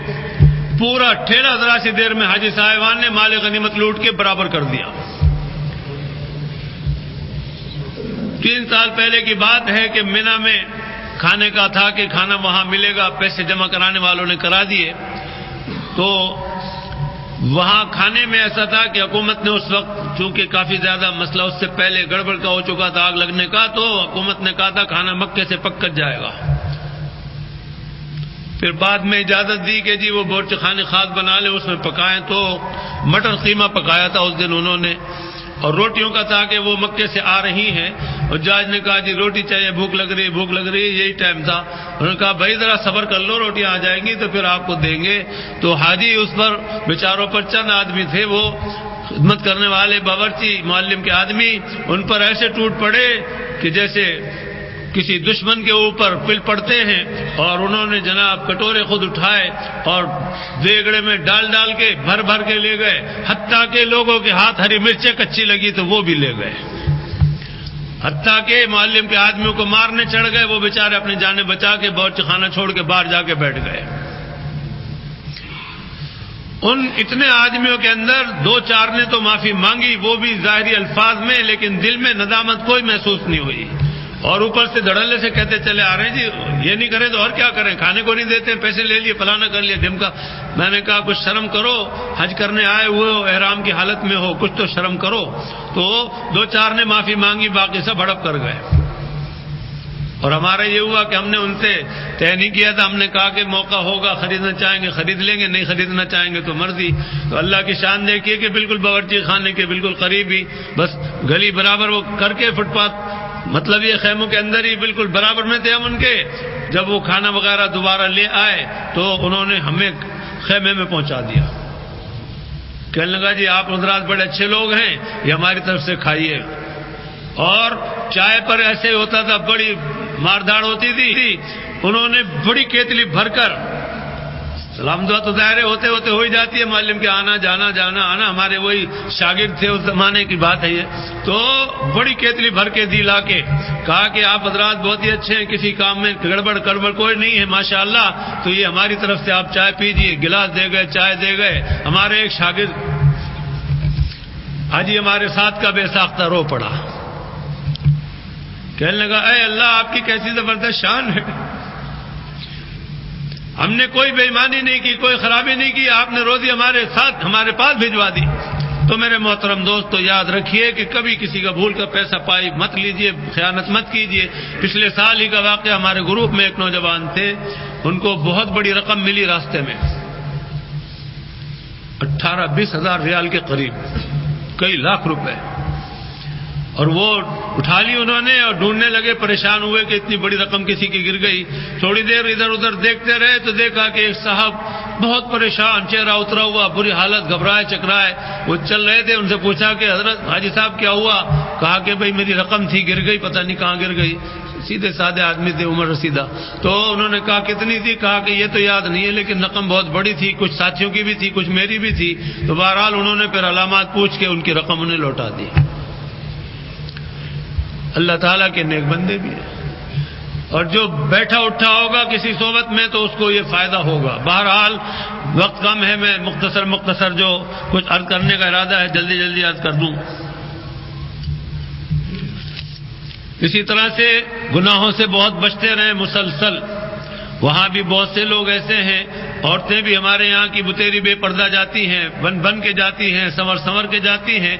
پورا ٹھیلا ذرا سی دیر میں حاجی صاحبان نے مال غنیمت لوٹ کے برابر کر دیا۔ 3 سال پہلے کی بات ہے کہ منی میں کھانے کا تھا کہ کھانا وہاں ملے گا، پیسے جمع کرانے والوں نے کرا دیے۔ تو وہاں کھانے میں ایسا تھا کہ حکومت نے اس وقت، چونکہ کافی زیادہ مسئلہ اس سے پہلے گڑبڑ کا ہو چکا تھا، آگ لگنے کا، تو حکومت نے کہا تھا کھانا مکے سے پک جائے گا۔ پھر بعد میں اجازت دی کہ جی وہ بورچ خانے خاص بنا لیں، اس میں پکائیں، تو مٹر قیمہ پکایا تھا اس دن انہوں نے، اور روٹیوں کا تھا کہ وہ مکے سے آ رہی ہیں، اور جاج نے کہا جی روٹی چاہیے، بھوک لگ رہی، بھوک لگ رہی، یہی ٹائم تھا۔ انہوں نے کہا بھائی ذرا صبر کر لو، روٹیاں آ جائیں گی تو پھر آپ کو دیں گے۔ تو حاجی اس پر بیچاروں پر چند آدمی تھے، وہ خدمت کرنے والے باورچی معلم کے آدمی، ان پر ایسے ٹوٹ پڑے کہ جیسے کسی دشمن کے اوپر پل پڑتے ہیں، اور انہوں نے جناب کٹورے خود اٹھائے اور دیگڑے میں ڈال ڈال کے بھر بھر کے لے گئے، حتیٰ کہ لوگوں کے ہاتھ ہری مرچیں کچی لگی تو وہ بھی لے گئے۔ حتیٰ کہ معلم کے آدمیوں کو مارنے چڑھ گئے، وہ بیچارے اپنی جانیں بچا کے باورچی خانہ چھوڑ کے باہر جا کے بیٹھ گئے۔ ان اتنے آدمیوں کے اندر دو چار نے تو معافی مانگی، وہ بھی ظاہری الفاظ میں، لیکن دل میں ندامت کوئی محسوس نہیں ہوئی، اور اوپر سے دھڑلے سے کہتے چلے آ رہے ہیں جی یہ نہیں کریں تو اور کیا کریں، کھانے کو نہیں دیتے، پیسے لے لیے، فلانا کر لیا ڈھمکا۔ میں نے کہا کچھ شرم کرو، حج کرنے آئے ہوئے ہو، احرام کی حالت میں ہو، کچھ تو شرم کرو۔ تو دو چار نے معافی مانگی، باقی سب ہڑپ کر گئے۔ اور ہمارا یہ ہوا کہ ہم نے ان سے طے نہیں کیا تھا، ہم نے کہا کہ موقع ہوگا، خریدنا چاہیں گے خرید لیں گے، نہیں خریدنا چاہیں گے تو مرضی۔ تو اللہ کی شان دیکھیے کہ بالکل باورچی خانے کے بالکل قریب ہی، بس گلی برابر وہ کر کے فٹ پاتھ، مطلب یہ خیموں کے اندر ہی بالکل برابر میں تھے ہم ان کے۔ جب وہ کھانا وغیرہ دوبارہ لے آئے تو انہوں نے ہمیں خیمے میں پہنچا دیا، کہنے لگا جی آپ حضرات بڑے اچھے لوگ ہیں، یہ ہماری طرف سے کھائیے۔ اور چائے پر ایسے ہوتا تھا، بڑی مارداڑ ہوتی تھی، انہوں نے بڑی کیتلی بھر کر، سلام دعا تو ظاہر ہوتے ہوتے ہو ہی جاتی ہے، معلم کے آنا جانا جانا آنا، ہمارے وہی شاگرد تھے اس زمانے کی بات ہے یہ، تو بڑی کیتلی بھر کے دی لا کے، کہا کہ آپ حضرات بہت ہی اچھے ہیں، کسی کام میں گڑبڑ کڑبڑ کوئی نہیں ہے ماشاءاللہ، تو یہ ہماری طرف سے آپ چائے پیجیے۔ گلاس دے گئے، چائے دے گئے۔ ہمارے ایک شاگرد حاجی ہمارے ساتھ کا بے ساختہ رو پڑا، کہنے لگا اے اللہ آپ کی کیسی زبردست شان ہے، ہم نے کوئی بے ایمانی نہیں کی، کوئی خرابی نہیں کی، آپ نے روزی ہمارے ساتھ ہمارے پاس بھجوا دی۔ تو میرے محترم دوستو یاد رکھیے کہ کبھی کسی کا بھول کا پیسہ پائی مت لیجئے، خیانت مت کیجئے۔ پچھلے سال ہی کا واقعہ، ہمارے گروپ میں ایک نوجوان تھے، ان کو بہت بڑی رقم ملی راستے میں، 18-20 ہزار ریال کے قریب، کئی لاکھ روپے، اور وہ اٹھا لی انہوں نے اور ڈھونڈنے لگے، پریشان ہوئے کہ اتنی بڑی رقم کسی کی گر گئی۔ تھوڑی دیر ادھر ادھر دیکھتے رہے تو دیکھا کہ ایک صاحب بہت پریشان، چہرہ اترا ہوا، بری حالت، گھبرائے چکرائے، وہ چل رہے تھے۔ ان سے پوچھا کہ حضرت حاجی صاحب کیا ہوا؟ کہا کہ بھئی میری رقم تھی، گر گئی، پتہ نہیں کہاں گر گئی۔ سیدھے سادے آدمی تھے، عمر رسیدہ۔ تو انہوں نے کہا کتنی تھی؟ کہا کہ یہ تو یاد نہیں ہے لیکن رقم بہت بڑی تھی، کچھ ساتھیوں کی بھی تھی، کچھ میری بھی تھی۔ تو بہرحال انہوں نے پھر علامات پوچھ کے ان کی رقم انہیں لوٹا دی۔ اللہ تعالیٰ کے نیک بندے بھی ہیں، اور جو بیٹھا اٹھا ہوگا کسی صحبت میں تو اس کو یہ فائدہ ہوگا۔ بہرحال وقت کم ہے، میں مختصر جو کچھ عرض کرنے کا ارادہ ہے جلدی جلدی عرض کر دوں۔ اسی طرح سے گناہوں سے بہت بچتے رہیں مسلسل۔ وہاں بھی بہت سے لوگ ایسے ہیں، عورتیں بھی ہمارے یہاں کی بتیری بے پردہ جاتی ہیں، بن کے جاتی ہیں، سنور کے جاتی ہیں،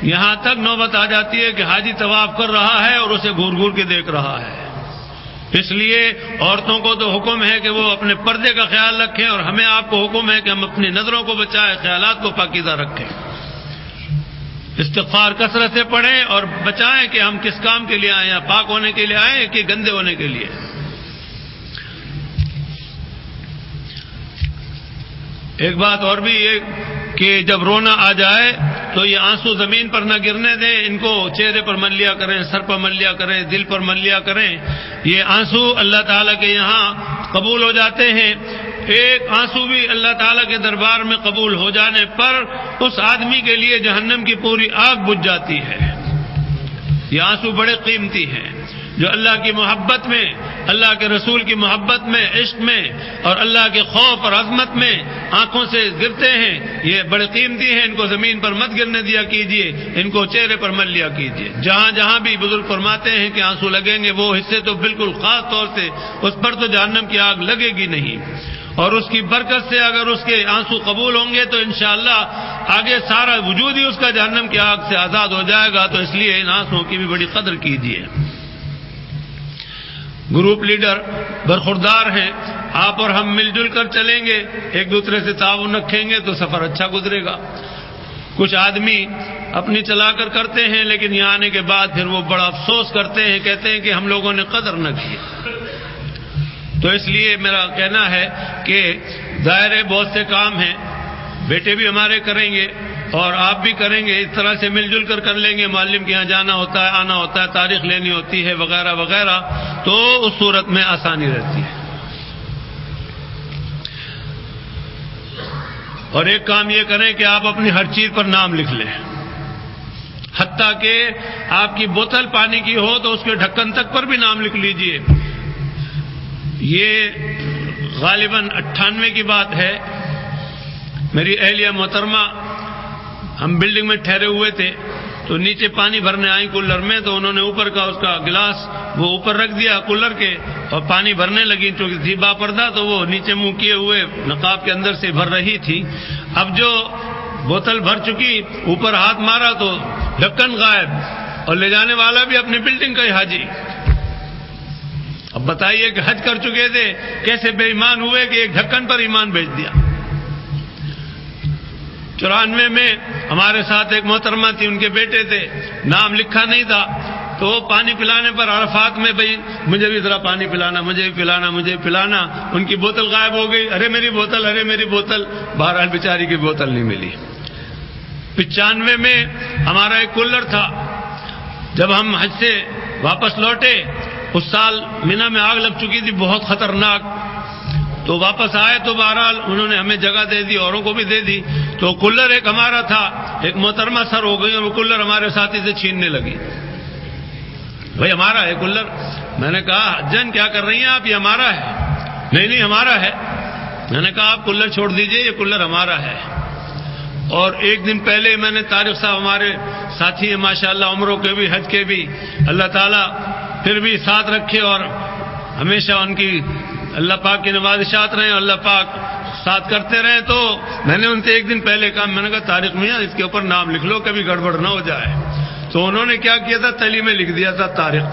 یہاں تک نوبت آ جاتی ہے کہ حاجی طواف کر رہا ہے اور اسے گھور گھور کے دیکھ رہا ہے۔ اس لیے عورتوں کو تو حکم ہے کہ وہ اپنے پردے کا خیال رکھیں، اور ہمیں آپ کو حکم ہے کہ ہم اپنی نظروں کو بچائیں، خیالات کو پاکیزہ رکھیں، استغفار کثرت سے پڑھیں اور بچائیں کہ ہم کس کام کے لیے آئے ہیں، پاک ہونے کے لیے آئے ہیں کہ گندے ہونے کے لیے۔ ایک بات اور بھی یہ کہ جب رونا آ جائے تو یہ آنسو زمین پر نہ گرنے دیں، ان کو چہرے پر مل لیا کریں، سر پر مل لیا کریں، دل پر مل لیا کریں۔ یہ آنسو اللہ تعالیٰ کے یہاں قبول ہو جاتے ہیں۔ ایک آنسو بھی اللہ تعالیٰ کے دربار میں قبول ہو جانے پر اس آدمی کے لیے جہنم کی پوری آگ بجھ جاتی ہے۔ یہ آنسو بڑے قیمتی ہیں، جو اللہ کی محبت میں، اللہ کے رسول کی محبت میں، عشق میں اور اللہ کے خوف اور عظمت میں آنکھوں سے گرتے ہیں، یہ بڑے قیمتی ہیں۔ ان کو زمین پر مت گرنے دیا کیجیے، ان کو چہرے پر مل لیا کیجیے۔ جہاں جہاں بھی بزرگ فرماتے ہیں کہ آنسو لگیں گے، وہ حصے تو بالکل خاص طور سے اس پر تو جہنم کی آگ لگے گی نہیں، اور اس کی برکت سے اگر اس کے آنسو قبول ہوں گے تو انشاءاللہ آگے سارا وجود ہی اس کا جہنم کی آگ سے آزاد ہو جائے گا۔ تو اس لیے ان آنسوؤں کی بھی بڑی قدر کیجیے۔ گروپ لیڈر برخوردار ہیں، آپ اور ہم مل جل کر چلیں گے، ایک دوسرے سے تعاون رکھیں گے تو سفر اچھا گزرے گا۔ کچھ آدمی اپنی چلا کر کرتے ہیں لیکن یہاں آنے کے بعد پھر وہ بڑا افسوس کرتے ہیں، کہتے ہیں کہ ہم لوگوں نے قدر نہ کی۔ تو اس لیے میرا کہنا ہے کہ ظاہر ہے بہت سے کام ہیں، بیٹے بھی ہمارے کریں گے اور آپ بھی کریں گے، اس طرح سے مل جل کر لیں گے۔ معلم کے یہاں جانا ہوتا ہے، آنا ہوتا ہے، تاریخ لینی ہوتی ہے وغیرہ وغیرہ، تو اس صورت میں آسانی رہتی ہے۔ اور ایک کام یہ کریں کہ آپ اپنی ہر چیز پر نام لکھ لیں۔ حتیٰ کہ آپ کی بوتل پانی کی ہو تو اس کے ڈھکن تک پر بھی نام لکھ لیجئے۔ یہ غالباً 98 کی بات ہے۔ میری اہلیہ محترمہ، ہم بلڈنگ میں ٹھہرے ہوئے تھے تو نیچے پانی بھرنے آئی کولر میں، تو انہوں نے اوپر کا اس کا گلاس وہ اوپر رکھ دیا کولر کے، اور پانی بھرنے لگی، چونکہ تھی با پردہ تو وہ نیچے منہ کیے ہوئے نقاب کے اندر سے بھر رہی تھی۔ اب جو بوتل بھر چکی، اوپر ہاتھ مارا تو ڈھکن غائب، اور لے جانے والا بھی اپنی بلڈنگ کا ہی حاجی۔ اب بتائیے کہ حج کر چکے تھے، کیسے بے ایمان ہوئے کہ ایک ڈھکن پر ایمان بیچ دیا۔ 94 میں ہمارے ساتھ ایک محترمہ تھی، ان کے بیٹے تھے، نام لکھا نہیں تھا، تو پانی پلانے پر عرفات میں بھائی مجھے بھی ذرا پانی پلانا، مجھے بھی پلانا، مجھے بھی پلانا، ان کی بوتل غائب ہو گئی، ارے میری بوتل، ارے میری بوتل، بہرحال بیچاری کی بوتل نہیں ملی۔ 95 میں ہمارا ایک کولر تھا، جب ہم حج سے واپس لوٹے، اس سال مینا میں آگ لگ چکی تھی بہت خطرناک، تو واپس آئے تو بہرحال انہوں نے ہمیں جگہ دے دی، اوروں کو بھی دے دی، تو کولر ایک ہمارا تھا، ایک محترمہ سر ہو گئی اور وہ کولر ہمارے ساتھی سے چھیننے لگی۔ بھائی ہمارا ہے کولر۔ میں نے کہا حجن کیا کر رہی ہیں آپ، یہ ہمارا ہے۔ نہیں ہمارا ہے۔ میں نے کہا آپ کولر چھوڑ دیجئے، یہ کولر ہمارا ہے۔ اور ایک دن پہلے میں نے طارق صاحب ہمارے ساتھی ہیں ماشاءاللہ، عمروں کے بھی حج کے بھی، اللہ تعالیٰ پھر بھی ساتھ رکھے اور ہمیشہ ان کی اللہ پاک کی نوازشات رہیں، اللہ پاک ساتھ کرتے رہیں، تو میں نے ان سے ایک دن پہلے کہا، میں نے کہا طارق میاں اس کے اوپر نام لکھ لو، کبھی گڑبڑ نہ ہو جائے۔ تو انہوں نے کیا کیا تھا، تلی میں لکھ دیا تھا طارق۔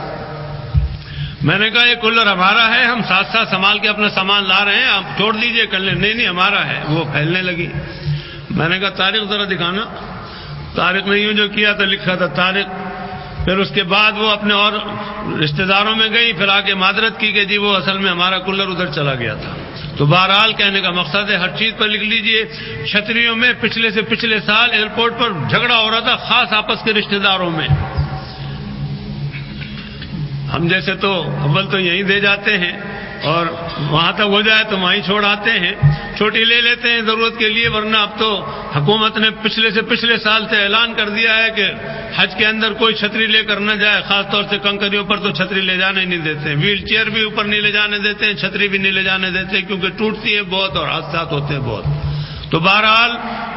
میں نے کہا یہ کولر ہمارا ہے، ہم ساتھ ساتھ سنبھال کے اپنا سامان لا رہے ہیں، آپ چھوڑ دیجئے کر لیں۔ نہیں ہمارا ہے۔ وہ پھیلنے لگی۔ میں نے کہا طارق ذرا دکھانا۔ طارق نے یوں جو کیا تو لکھا تھا طارق۔ پھر اس کے بعد وہ اپنے اور رشتہ داروں میں گئی، پھر آ کے معذرت کی کہ جی وہ اصل میں ہمارا کولر ادھر چلا گیا تھا۔ تو بہرحال کہنے کا مقصد ہے ہر چیز پر لکھ لیجئے۔ چھتریوں میں پچھلے سے پچھلے سال ایئرپورٹ پر جھگڑا ہو رہا تھا، خاص آپس کے رشتہ داروں میں۔ ہم جیسے تو اول تو یہیں دے جاتے ہیں اور وہاں تک ہو جائے تو وہیں چھوڑ آتے ہیں، چھوٹی لے لیتے ہیں ضرورت کے لیے، ورنہ اب تو حکومت نے پچھلے سے پچھلے سال سے اعلان کر دیا ہے کہ حج کے اندر کوئی چھتری لے کر نہ جائے، خاص طور سے کنکریوں پر تو چھتری لے جانے نہیں دیتے، ویل چیئر بھی اوپر نہیں لے جانے دیتے ہیں، چھتری بھی نہیں لے جانے دیتے، کیونکہ ٹوٹتی ہے بہت اور حادثات ہوتے ہیں بہت۔ تو بہرحال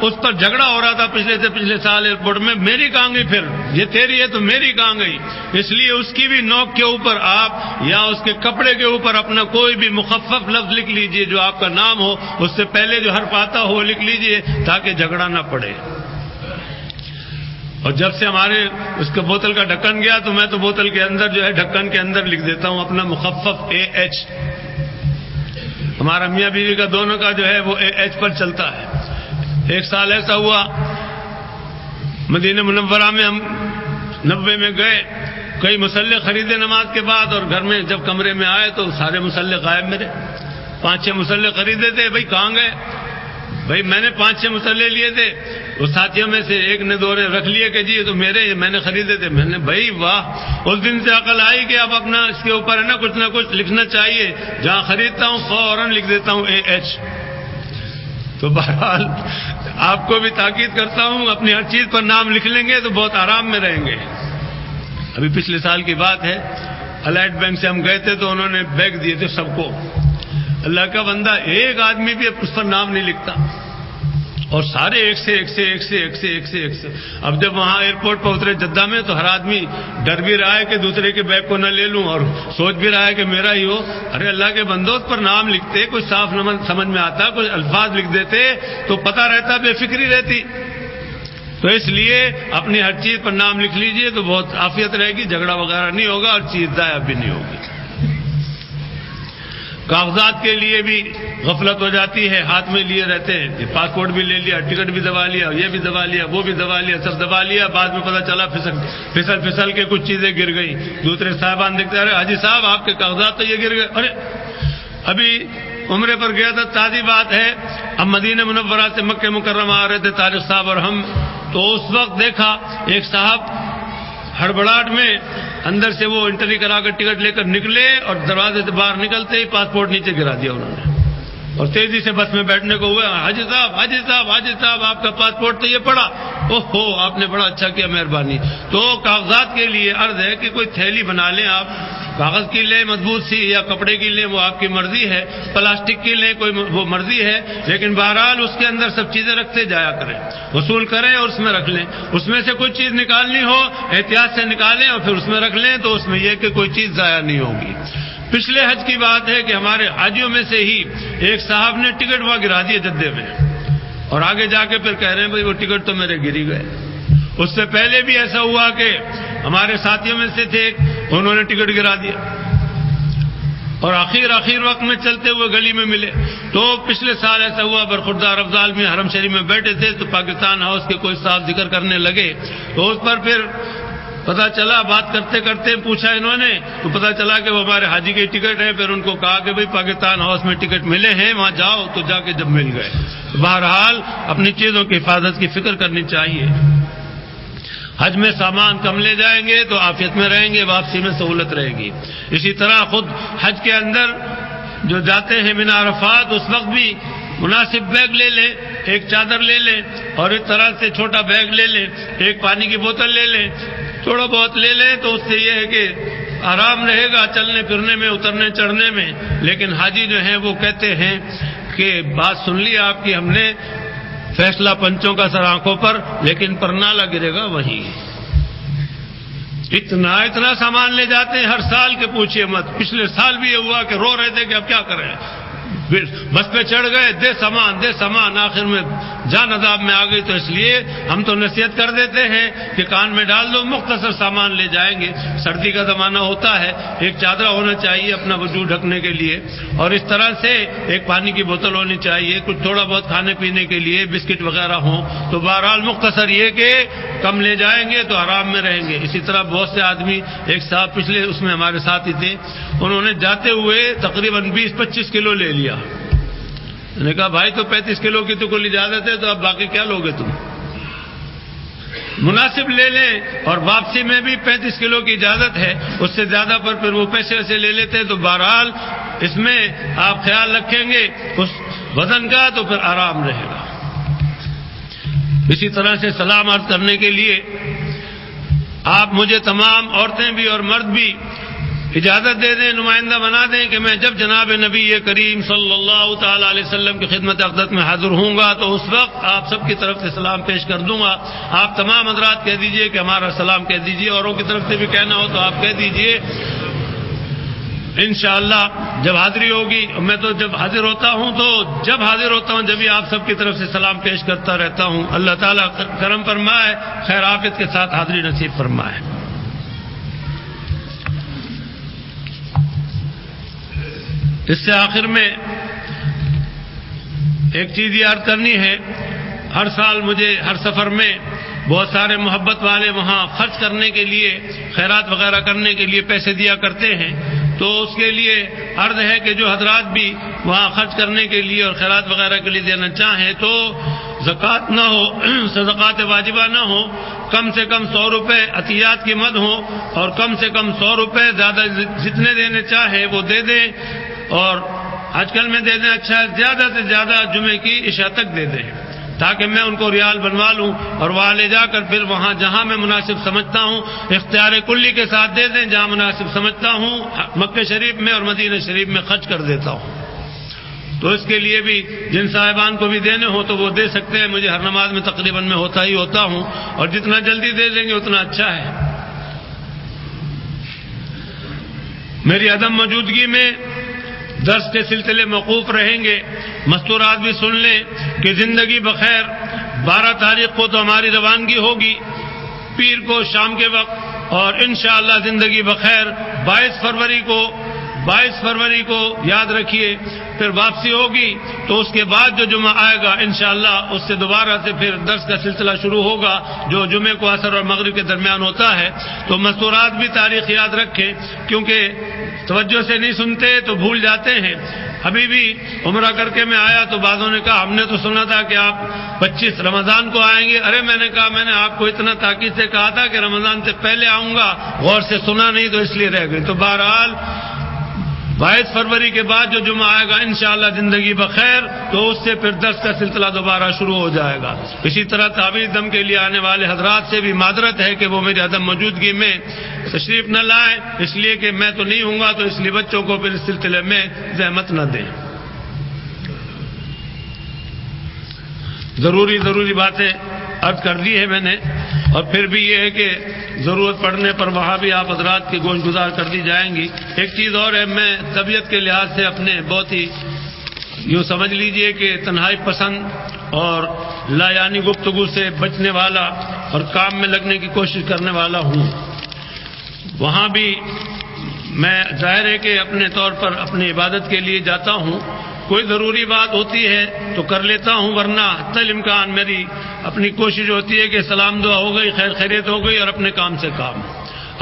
اس پر جھگڑا ہو رہا تھا پچھلے سے پچھلے سال ایئرپورٹ میں، میری کہاں گئی، پھر یہ تیری ہے تو میری کہاں گئی، اس لیے اس کی بھی نوک کے اوپر آپ یا اس کے کپڑے کے اوپر اپنا کوئی بھی مخفف لفظ لکھ لیجئے، جو آپ کا نام ہو اس سے پہلے جو حرف آتا ہو لکھ لیجئے تاکہ جھگڑا نہ پڑے۔ اور جب سے ہمارے اس کے بوتل کا ڈھکن گیا تو میں تو بوتل کے اندر جو ہے ڈھکن کے اندر لکھ دیتا ہوں اپنا مخفف AH۔ ہمارا میاں بیوی کا دونوں کا جو ہے وہ AH پر چلتا ہے۔ ایک سال ایسا ہوا مدینہ منورہ میں ہم 90 میں گئے، کئی مسلح خریدے نماز کے بعد، اور گھر میں جب کمرے میں آئے تو سارے مسلح غائب میرے۔ 5-6 مسلح خریدے تھے، بھائی کہاں گئے؟ بھائی میں نے 5-6 مسلح لیے تھے، وہ ساتھیوں میں سے ایک نے دو نے رکھ لیے کہ جی یہ تو میرے، میں نے خریدے تھے۔ میں نے بھائی واہ، اس دن سے عقل آئی کہ اب اپنا اس کے اوپر ہے نہ کچھ لکھنا چاہیے، جہاں خریدتا ہوں فوراً لکھ دیتا ہوں AH۔ تو بہرحال آپ کو بھی تاکید کرتا ہوں، اپنی ہر چیز پر نام لکھ لیں گے تو بہت آرام میں رہیں گے۔ ابھی پچھلے سال کی بات ہے، الائٹ بینک سے ہم گئے تھے تو انہوں نے بیگ دیے تھے سب کو۔ اللہ کا بندہ ایک آدمی بھی اس پر نام نہیں لکھتا، اور سارے ایک سے۔ اب جب وہاں ایئرپورٹ پر اترے جدہ میں تو ہر آدمی ڈر بھی رہا ہے کہ دوسرے کے بیگ کو نہ لے لوں، اور سوچ بھی رہا ہے کہ میرا ہی ہو۔ ارے اللہ کے بندوں پر نام لکھتے، کوئی صاف سمجھ میں آتا، کچھ الفاظ لکھ دیتے تو پتہ رہتا، بے فکری رہتی۔ تو اس لیے اپنی ہر چیز پر نام لکھ لیجئے تو بہت عافیت رہے گی، جھگڑا وغیرہ نہیں ہوگا اور چیز ضائع بھی نہیں ہوگی۔ کاغذات کے لیے بھی غفلت ہو جاتی ہے، ہاتھ میں لیے رہتے ہیں، یہ پاسپورٹ بھی لے لیا، ٹکٹ بھی دبا لیا، یہ بھی دبا لیا، وہ بھی دبا لیا، سب دبا لیا، بعد میں پتہ چلا پھسل کے کچھ چیزیں گر گئی۔ دوسرے صاحبان دیکھتے ارے حاجی صاحب آپ کے کاغذات تو یہ گر گئے۔ ارے ابھی عمرے پر گیا تھا، تازی بات ہے، ہم مدینہ منورہ سے مکہ مکرمہ آ رہے تھے طارق صاحب اور ہم، تو اس وقت دیکھا ایک صاحب ہڑبڑاہٹ میں اندر سے وہ انٹری کرا کر ٹکٹ لے کر نکلے اور دروازے سے باہر نکلتے ہی پاسپورٹ نیچے گرا دیا انہوں نے۔ اور تیزی سے بس میں بیٹھنے کو ہوا، حاجی صاحب آپ کا پاسپورٹ تو یہ پڑا، اوہو آپ نے بڑا اچھا کیا، مہربانی۔ تو کاغذات کے لیے عرض ہے کہ کوئی تھیلی بنا لیں آپ، کاغذ کی لیں مضبوط سی، یا کپڑے کی لیں، وہ آپ کی مرضی ہے، پلاسٹک کی لیں، کوئی وہ مرضی ہے، لیکن بہرحال اس کے اندر سب چیزیں رکھتے جایا کریں، وصول کریں اور اس میں رکھ لیں۔ اس میں سے کوئی چیز نکالنی ہو احتیاط سے نکالیں اور پھر اس میں رکھ لیں، تو اس میں یہ کہ کوئی چیز ضائع نہیں ہوگی۔ پچھلے حج کی بات ہے کہ ہمارے حاجیوں میں سے ہی ایک صاحب نے ٹکٹ وہاں گرا دیا جدے میں، اور آگے جا کے پھر کہہ رہے ہیں بھائی وہ ٹکٹ تو میرے گری گئے۔ اس سے پہلے بھی ایسا ہوا کہ ہمارے ساتھیوں میں سے تھے، انہوں نے ٹکٹ گرا دیا، اور آخر وقت میں چلتے ہوئے گلی میں ملے۔ تو پچھلے سال ایسا ہوا، برخوردار افضال میں حرم شریف میں بیٹھے تھے، تو پاکستان ہاؤس کے کوئی صاحب ذکر کرنے لگے، تو اس پر پھر پتا چلا، بات کرتے کرتے پوچھا انہوں نے، تو پتا چلا کہ وہ ہمارے حاجی کی ٹکٹ ہے۔ پھر ان کو کہا کہ بھئی پاکستان ہاؤس میں ٹکٹ ملے ہیں، وہاں جاؤ، تو جا کے جب مل گئے۔ بہرحال اپنی چیزوں کی حفاظت کی فکر کرنی چاہیے۔ حج میں سامان کم لے جائیں گے تو عافیت میں رہیں گے، واپسی میں سہولت رہے گی۔ اسی طرح خود حج کے اندر جو جاتے ہیں من عرفات، اس وقت بھی مناسب بیگ لے لیں، ایک چادر لے لیں، اور اس طرح سے چھوٹا بیگ لے لیں، ایک پانی کی بوتل لے لیں، تھوڑا بہت لے لیں، تو اس سے یہ ہے کہ آرام رہے گا چلنے پھرنے میں، اترنے چڑھنے میں۔ لیکن حاجی جو ہیں وہ کہتے ہیں کہ بات سن لی آپ کی ہم نے، فیصلہ پنچوں کا سر آنکھوں پر، لیکن پرنالہ گرے گا وہیں۔ اتنا سامان لے جاتے ہیں ہر سال کے پوچھئے مت۔ پچھلے سال بھی یہ ہوا کہ رو رہے تھے کہ اب کیا کریں، بس پہ چڑھ گئے، دے سامان، آخر میں جان عذاب میں آ گئی۔ تو اس لیے ہم تو نصیحت کر دیتے ہیں کہ کان میں ڈال دو، مختصر سامان لے جائیں گے، سردی کا زمانہ ہوتا ہے، ایک چادر ہونا چاہیے اپنا وجود ڈھکنے کے لیے، اور اس طرح سے ایک پانی کی بوتل ہونی چاہیے، کچھ تھوڑا بہت کھانے پینے کے لیے بسکٹ وغیرہ ہوں۔ تو بہرحال مختصر یہ کہ کم لے جائیں گے تو آرام میں رہیں گے۔ اسی طرح بہت سے آدمی، ایک صاحب پچھلے اس میں ہمارے ساتھ ہی تھے، انہوں نے جاتے ہوئے تقریباً 20-25 کلو لے لیا۔ میں نے کہا بھائی تو 35 کلو کی تو کل اجازت ہے، تو اب باقی کیا لوگے تم؟ مناسب لے لیں، اور واپسی میں بھی 35 کلو کی اجازت ہے، اس سے زیادہ پر پھر وہ پیسے ویسے لے لیتے ہیں۔ تو بہرحال اس میں آپ خیال رکھیں گے اس وزن کا، تو پھر آرام رہے گا۔ اسی طرح سے سلام عرض کرنے کے لیے آپ مجھے تمام عورتیں بھی اور مرد بھی اجازت دے دیں، نمائندہ بنا دیں کہ میں جب جناب نبی کریم صلی اللہ تعالی علیہ وسلم کی خدمت اقدس میں حاضر ہوں گا تو اس وقت آپ سب کی طرف سے سلام پیش کر دوں گا۔ آپ تمام حضرات کہہ دیجئے کہ ہمارا سلام کہہ دیجئے، اوروں کی طرف سے بھی کہنا ہو تو آپ کہہ دیجئے۔ انشاءاللہ جب حاضری ہوگی، میں تو جب حاضر ہوتا ہوں جب ہی آپ سب کی طرف سے سلام پیش کرتا رہتا ہوں۔ اللہ تعالیٰ کرم فرمائے، خیر عافیت کے ساتھ حاضری نصیب فرمائے۔ اس سے آخر میں ایک چیز یہ عرض کرنی ہے، ہر سال مجھے ہر سفر میں بہت سارے محبت والے وہاں خرچ کرنے کے لیے، خیرات وغیرہ کرنے کے لیے پیسے دیا کرتے ہیں، تو اس کے لیے عرض ہے کہ جو حضرات بھی وہاں خرچ کرنے کے لیے اور خیرات وغیرہ کے لیے دینا چاہیں تو زکوٰۃ نہ ہو، صدقات واجبہ نہ ہو، کم سے کم 100 روپے عطیات کی مد ہو، اور کم سے کم 100 روپے زیادہ جتنے دینے چاہیں وہ دے دیں، اور آج کل میں دے دیں اچھا، زیادہ سے زیادہ جمعے کی عشاء تک دے دیں، تاکہ میں ان کو ریال بنوا لوں، اور وہاں لے جا کر پھر وہاں جہاں میں مناسب سمجھتا ہوں اختیار کلی کے ساتھ دے دیں، جہاں مناسب سمجھتا ہوں مکہ شریف میں اور مدینہ شریف میں خرچ کر دیتا ہوں۔ تو اس کے لیے بھی جن صاحبان کو بھی دینے ہو تو وہ دے سکتے ہیں، مجھے ہر نماز میں تقریباً میں ہوتا ہوں، اور جتنا جلدی دے دیں گے اتنا اچھا ہے۔ میری عدم موجودگی میں درس کے سلسلے موقوف رہیں گے، مستورات بھی سن لیں کہ زندگی بخیر 12 تاریخ کو تو ہماری روانگی ہوگی پیر کو شام کے وقت، اور انشاءاللہ زندگی بخیر 22 فروری کو یاد رکھیے پھر واپسی ہوگی، تو اس کے بعد جو جمعہ آئے گا انشاءاللہ اس سے دوبارہ سے پھر درس کا سلسلہ شروع ہوگا، جو جمعے کو عصر اور مغرب کے درمیان ہوتا ہے۔ تو مستورات بھی تاریخ یاد رکھیں، کیونکہ توجہ سے نہیں سنتے تو بھول جاتے ہیں۔ ابھی بھی عمرہ کر کے میں آیا تو بعضوں نے کہا ہم نے تو سنا تھا کہ آپ 25 رمضان کو آئیں گے۔ ارے میں نے کہا میں نے آپ کو اتنا تاکید سے کہا تھا کہ رمضان سے پہلے آؤں گا، غور سے سنا نہیں تو اس لیے رہ گئی۔ تو بہرحال 22 فروری کے بعد جو جمعہ آئے گا انشاءاللہ زندگی بخیر، تو اس سے پھر درس کا سلسلہ دوبارہ شروع ہو جائے گا۔ اسی طرح تعویذ دم کے لیے آنے والے حضرات سے بھی معذرت ہے کہ وہ میری عدم موجودگی میں تشریف نہ لائیں، اس لیے کہ میں تو نہیں ہوں گا، تو اس لیے بچوں کو پھر اس سلسلے میں زحمت نہ دیں۔ ضروری باتیں عرض کر دی ہے میں نے، اور پھر بھی یہ ہے کہ ضرورت پڑنے پر وہاں بھی آپ حضرات کی گوش گزار کر دی جائیں گی۔ ایک چیز اور ہے، میں طبیعت کے لحاظ سے اپنے بہت ہی یوں سمجھ لیجئے کہ تنہائی پسند اور لا یعنی گفتگو سے بچنے والا اور کام میں لگنے کی کوشش کرنے والا ہوں۔ وہاں بھی میں ظاہر ہے کہ اپنے طور پر اپنی عبادت کے لیے جاتا ہوں، کوئی ضروری بات ہوتی ہے تو کر لیتا ہوں، ورنہ حتی الامکان میری اپنی کوشش ہوتی ہے کہ سلام دعا ہو گئی، خیر خیریت ہو گئی، اور اپنے کام سے کام۔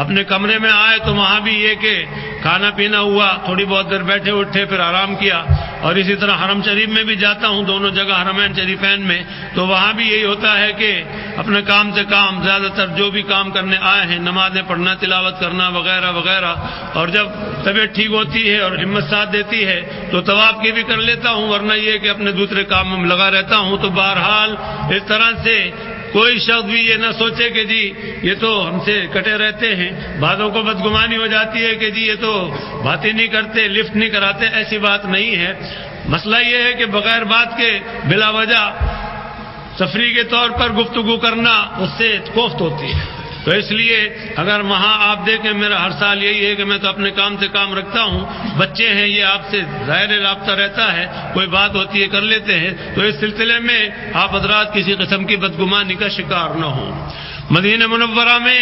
اپنے کمرے میں آئے تو وہاں بھی یہ کہ کھانا پینا ہوا، تھوڑی بہت دیر بیٹھے اٹھے، پھر آرام کیا۔ اور اسی طرح حرم شریف میں بھی جاتا ہوں، دونوں جگہ حرمین شریفین میں، تو وہاں بھی یہی ہوتا ہے کہ اپنے کام سے کام، زیادہ تر جو بھی کام کرنے آئے ہیں، نمازیں پڑھنا، تلاوت کرنا وغیرہ وغیرہ، اور جب طبیعت ٹھیک ہوتی ہے اور ہمت ساتھ دیتی ہے تو طواف کی بھی کر لیتا ہوں، ورنہ یہ کہ اپنے دوسرے کام میں لگا رہتا ہوں۔ تو بہرحال اس طرح سے کوئی شخص بھی یہ نہ سوچے کہ جی یہ تو ہم سے کٹے رہتے ہیں، بعضوں کو بدگمانی ہو جاتی ہے کہ جی یہ تو باتیں نہیں کرتے، لفٹ نہیں کراتے، ایسی بات نہیں ہے۔ مسئلہ یہ ہے کہ بغیر بات کے بلا وجہ تفریح کے طور پر گفتگو کرنا اس سے کوفت ہوتی ہے۔ تو اس لیے اگر وہاں آپ دیکھیں، میرا ہر سال یہی ہے کہ میں تو اپنے کام سے کام رکھتا ہوں، بچے ہیں یہ آپ سے ظاہر رابطہ رہتا ہے، کوئی بات ہوتی ہے کر لیتے ہیں، تو اس سلسلے میں آپ حضرات کسی قسم کی بدگمانی کا شکار نہ ہوں۔ مدینہ منورہ میں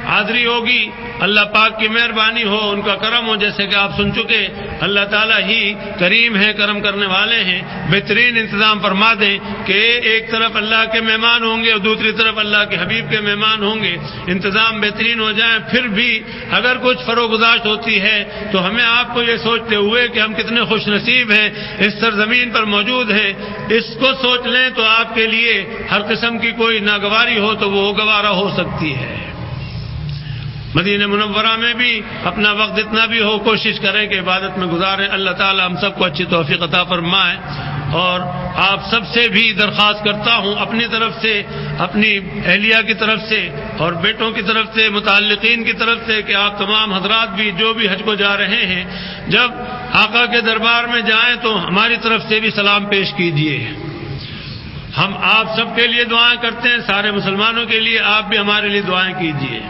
حاضری ہوگی، اللہ پاک کی مہربانی ہو، ان کا کرم ہو، جیسے کہ آپ سن چکے، اللہ تعالیٰ ہی کریم ہے، کرم کرنے والے ہیں، بہترین انتظام فرما دیں کہ ایک طرف اللہ کے مہمان ہوں گے اور دوسری طرف اللہ کے حبیب کے مہمان ہوں گے، انتظام بہترین ہو جائیں۔ پھر بھی اگر کچھ فروگزاشت ہوتی ہے تو ہمیں آپ کو یہ سوچتے ہوئے کہ ہم کتنے خوش نصیب ہیں، اس سرزمین پر موجود ہیں، اس کو سوچ لیں تو آپ کے لیے ہر قسم کی کوئی ناگواری ہو تو وہ گوارا ہو سکتی ہے۔ مدینہ منورہ میں بھی اپنا وقت جتنا بھی ہو کوشش کریں کہ عبادت میں گزاریں۔ اللہ تعالی ہم سب کو اچھی توفیق عطا فرمائے۔ اور آپ سب سے بھی درخواست کرتا ہوں اپنی طرف سے، اپنی اہلیہ کی طرف سے اور بیٹوں کی طرف سے، متعلقین کی طرف سے، کہ آپ تمام حضرات بھی جو بھی حج کو جا رہے ہیں، جب آقا کے دربار میں جائیں تو ہماری طرف سے بھی سلام پیش کیجیے۔ ہم آپ سب کے لیے دعائیں کرتے ہیں، سارے مسلمانوں کے لیے، آپ بھی ہمارے لیے دعائیں کیجیے۔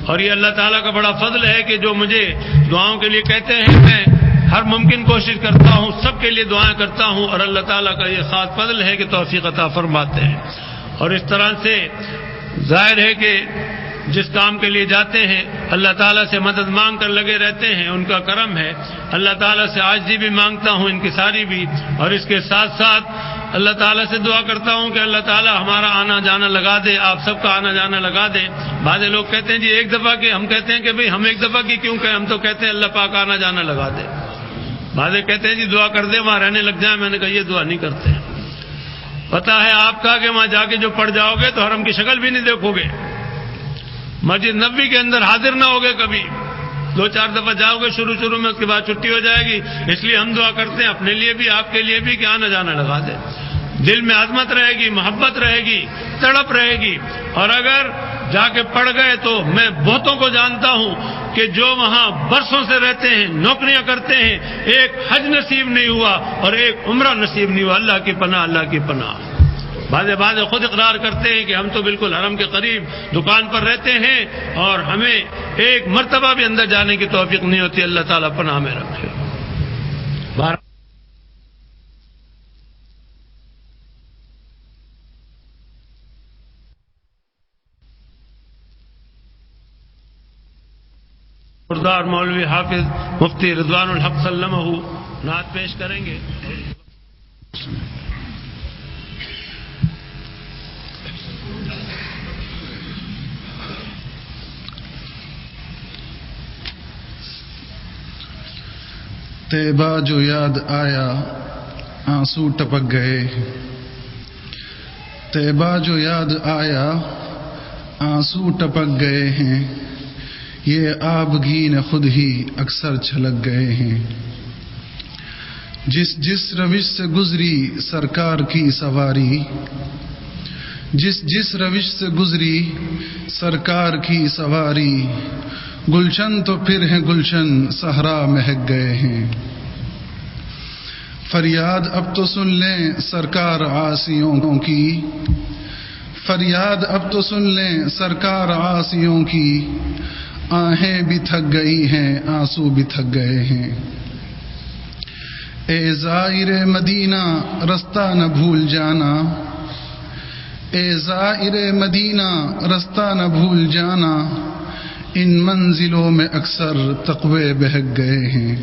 اور یہ اللہ تعالیٰ کا بڑا فضل ہے کہ جو مجھے دعاؤں کے لیے کہتے ہیں، میں ہر ممکن کوشش کرتا ہوں، سب کے لیے دعائیں کرتا ہوں، اور اللہ تعالیٰ کا یہ خاص فضل ہے کہ توفیق عطا فرماتے ہیں۔ اور اس طرح سے ظاہر ہے کہ جس کام کے لیے جاتے ہیں اللہ تعالیٰ سے مدد مانگ کر لگے رہتے ہیں، ان کا کرم ہے۔ اللہ تعالیٰ سے عاجزی بھی مانگتا ہوں، انکساری بھی، اور اس کے ساتھ ساتھ اللہ تعالیٰ سے دعا کرتا ہوں کہ اللہ تعالیٰ ہمارا آنا جانا لگا دے، آپ سب کا آنا جانا لگا دے۔ بعض لوگ کہتے ہیں جی ایک دفعہ کی، ہم کہتے ہیں کہ بھئی ہم ایک دفعہ کی کیوں کہیں، ہم تو کہتے ہیں اللہ پاک آنا جانا لگا دے۔ بعض کہتے ہیں جی دعا کر دے وہاں رہنے لگ جائیں، میں نے کہا یہ دعا نہیں کرتے۔ پتہ ہے آپ کا کہ وہاں جا کے جو پڑ جاؤ گے تو حرم کی شکل بھی نہیں دیکھو گے، مسجد نبوی کے اندر حاضر نہ ہوگے کبھی، 2-4 دفعہ جاؤ گے شروع میں، اس کے بعد چھٹی ہو جائے گی۔ اس لیے ہم دعا کرتے ہیں اپنے لیے بھی، آپ کے لیے بھی، کہ آنا جانا لگا دے۔ دل میں عظمت رہے گی، محبت رہے گی، تڑپ رہے گی۔ اور اگر جا کے پڑ گئے تو میں بہتوں کو جانتا ہوں کہ جو وہاں برسوں سے رہتے ہیں، نوکریاں کرتے ہیں، ایک حج نصیب نہیں ہوا اور ایک عمرہ نصیب نہیں ہوا۔ اللہ کی پناہ، اللہ کی پناہ۔ بعض خود اقرار کرتے ہیں کہ ہم تو بالکل حرم کے قریب دکان پر رہتے ہیں اور ہمیں ایک مرتبہ بھی اندر جانے کی توفیق نہیں ہوتی۔ اللہ تعالیٰ پناہ میں رکھے۔ سردار مولوی حافظ مفتی رضوان الحق سلمہ نعت پیش کریں گے۔ طیبہ جو یاد آیا آنسو ٹپک گئے، طیبہ جو یاد آیا آنسو ٹپک گئے ہیں، یہ آبگین خود ہی اکثر چھلک گئے ہیں. جس روش سے گزری سرکار کی سواری، جس روش سے گزری سرکار کی سواری، گلشن تو پھر ہیں گلشن صحرا مہک گئے ہیں. فریاد اب تو سن لیں سرکار عاصیوں کی، فریاد اب تو سن لیں سرکار عاصیوں کی، آہیں بھی تھک گئی ہیں آنسو بھی تھک گئے ہیں. اے زائر مدینہ رستہ نہ بھول جانا، اے زائر مدینہ رستہ نہ بھول جانا، ان منزلوں میں اکثر تقوی بہک گئے ہیں.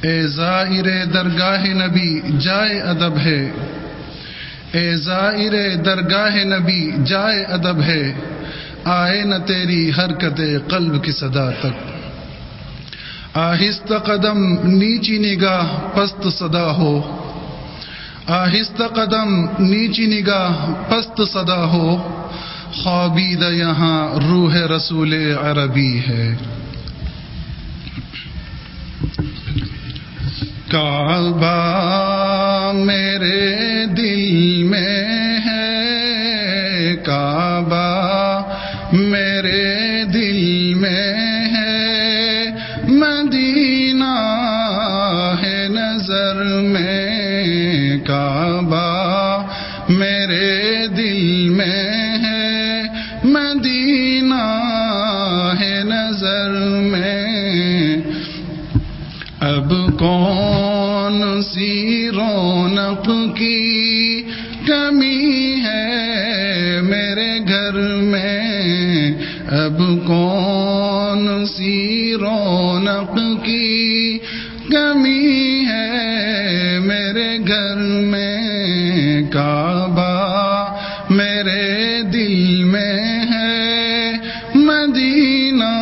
اے زائر درگاہ نبی جائے ادب ہے، اے زائر درگاہ نبی جائے ادب ہے، آئے نہ تیری حرکت قلب کی صدا تک. آہستہ قدم نیچی نگاہ پست صدا ہو، آہستہ قدم نیچی نگاہ پست صدا ہو، خوابیدہ یہاں روح رسول عربی ہے. کعبہ میرے دل میں ہے، کعبہ میرے دل میں ہے، مدینہ ہے نظر میں. کعبہ میرے دل میں ہے، مدینہ ہے نظر میں. اب کون سی رونق کی کمی ہے میرے گھر میں، اب کون سی رونق کی کمی ہے میرے گھر میں. کعبہ میرے دل میں ہے، مدینہ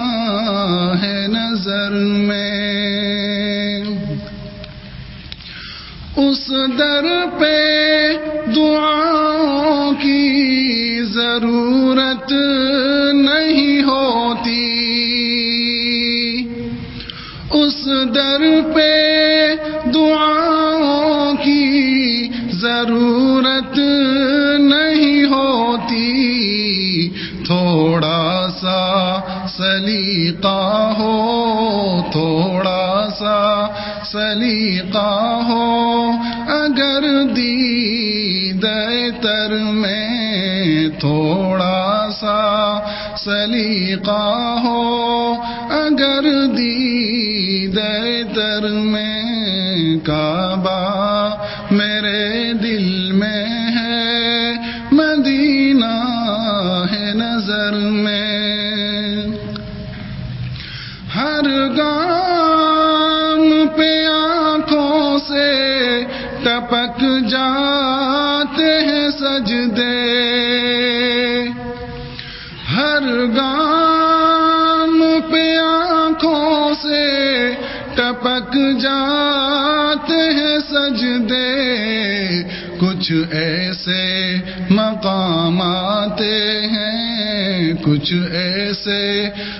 ہے نظر میں. اس در پہ دعاؤں کی ضرورت نہیں ہوتی، اس در پہ دعاؤں کی ضرورت نہیں ہوتی. تھوڑا سا سلیقہ ہو، تھوڑا سا سلیقہ ہو، اگر دیدہ تر میں تھوڑا سا سلیقہ ہو، اگر دیدہ تر میں. کعبہ میرے دل میں ہے، مدینہ ہے نظر میں. ہر گام پہ آنکھوں سے ٹپک جاتے ہیں سجدے، ہر گام پہ آنکھوں سے ٹپک جاتے ہیں سجدے. کچھ ایسے مقام آتے ہیں، کچھ ایسے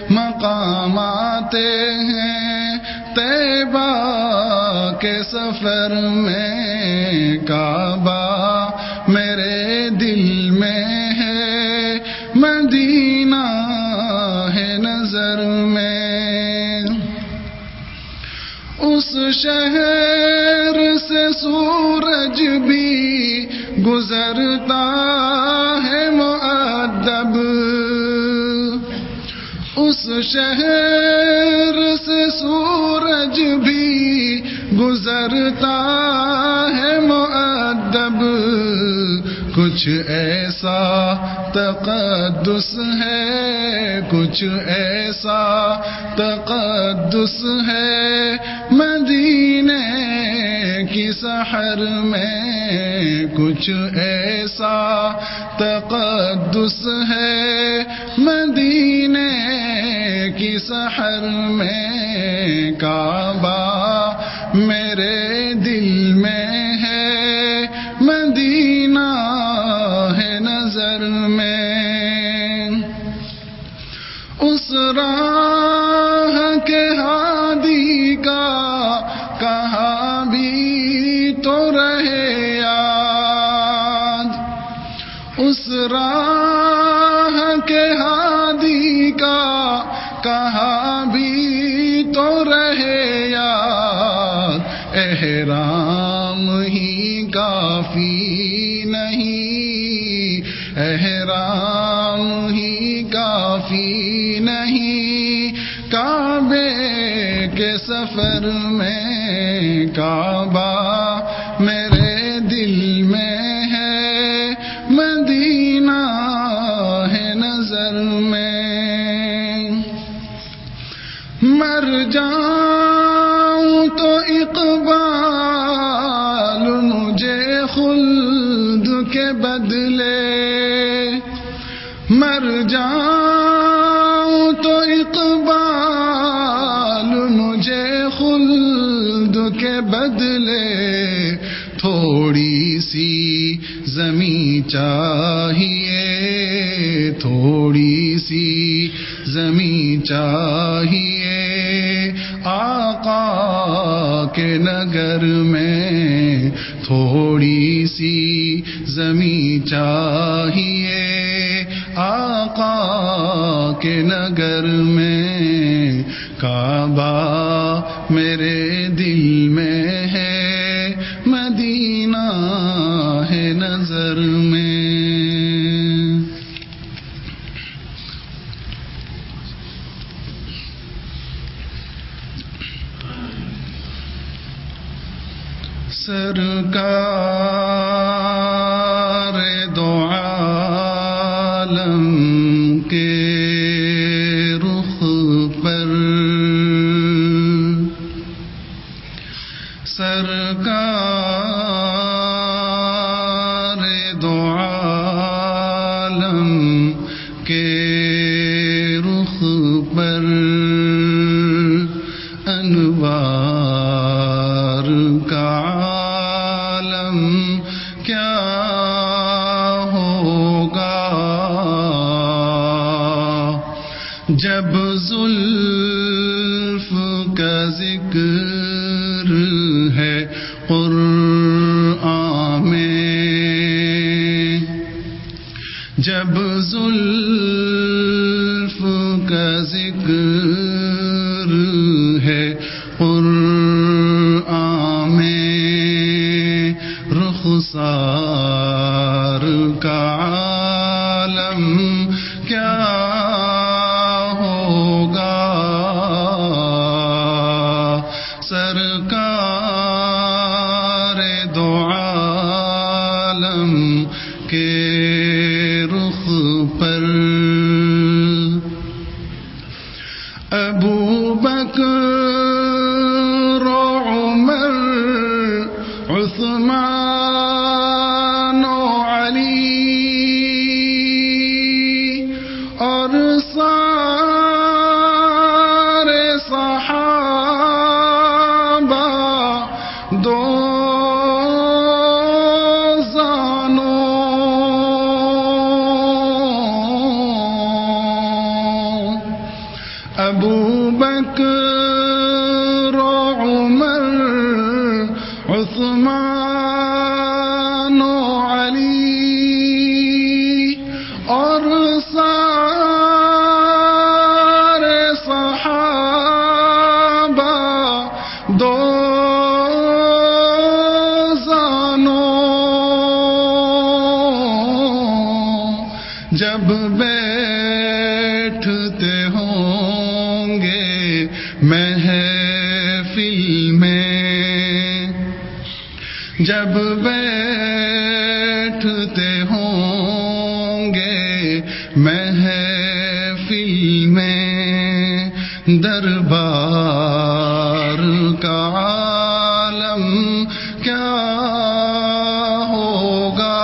مقام آتے ہیں طیبہ کے سفر میں. کعبہ میرے دل میں ہے، مدینہ ہے نظر میں. اس شہر سے سورج بھی گزرتا ہے مؤدب، اس شہر سے سورج بھی گزرتا ہے مؤدب. کچھ ایسا تقدس ہے، کچھ ایسا تقدس ہے مدینے کی سحر میں. کچھ ایسا تقدس ہے مدینے کی سحر میں. کعبہ میرے دل میں ہے، مدینہ ہے نظر میں. اس راہ کے ہادی کا کہاں بھی تو رہے یاد، اس راہ کے ہادی کا کہاں بھی تو رہے یاد، احرام ہی کافی نہیں، احرام ہی کافی نہیں، کعبے کے سفر میں کعبہ میرے دل میں ہے، مدینہ ہے نظر میں، مر جاؤں تو اقبال مجھے خلد کے بدلے، مر جاؤں تو اقبال مجھے خلد کے بدلے، تھوڑی سی زمیں چاہیے، تھوڑی سی زمیں چاہیے، آقا کے نگر میں تھوڑی سی زمیں چاہیے، آقا کے نگر میں، کعبہ میرے دل میں ہے، مدینہ ہے نظر میں۔ سرکار دو عالم کے رخ پر، سرکار دو عالم کے رخ پر، انوار کا عالم کیا ہوگا، جب زلف کا ذکر ہے قرآن میں، جب زلف کا ذکر ہے قرآن میں، رخسار کا عالم کیا ہوگا، سرکار دو عالم کے رخ پر، ابو بکر و عمر عثمان و علی اور سارے صحابہ دو ابو بکر و عمر عثمان و علی اور سارے صحابہ دو جب بیٹھتے ہوں گے محفل میں، جب بیٹھتے ہوں گے محفل میں، دربار کا عالم کیا ہوگا،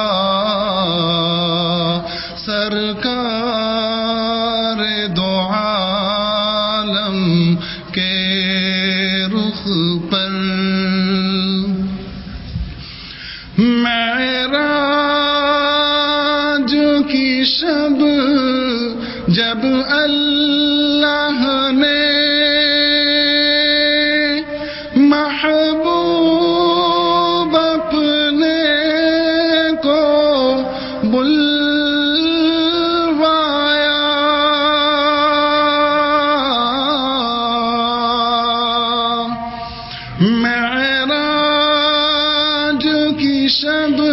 سرکار دو عالم کے رخ پر، معراج کی شب جب اللہ نے محبوب اپنے کو بلوایا، معراج کی شب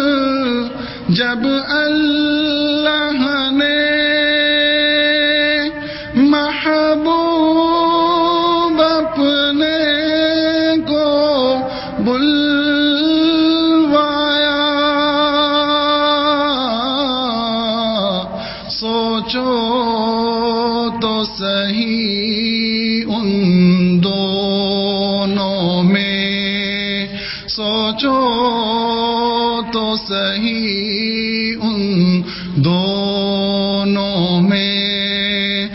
جب اللہ نے محبوب اپنے کو بلوایا، سوچو تو صحیح ان دونوں میں، سوچو تو صحیح ان دونوں میں،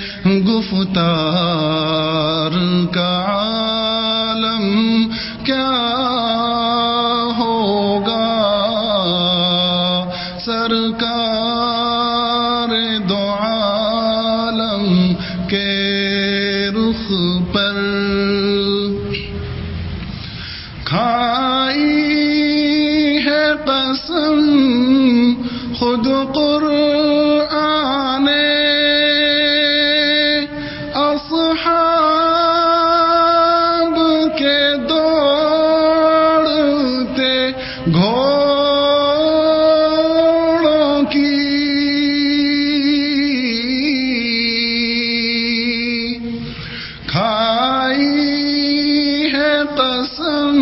گفتار کا عالم کیا ہوگا، سرکار دو عالم کے رخ پر کھائی ہے قسم خود قرآن نے، اصحاب کے دوڑتے گھوڑوں کی کھائی ہے قسم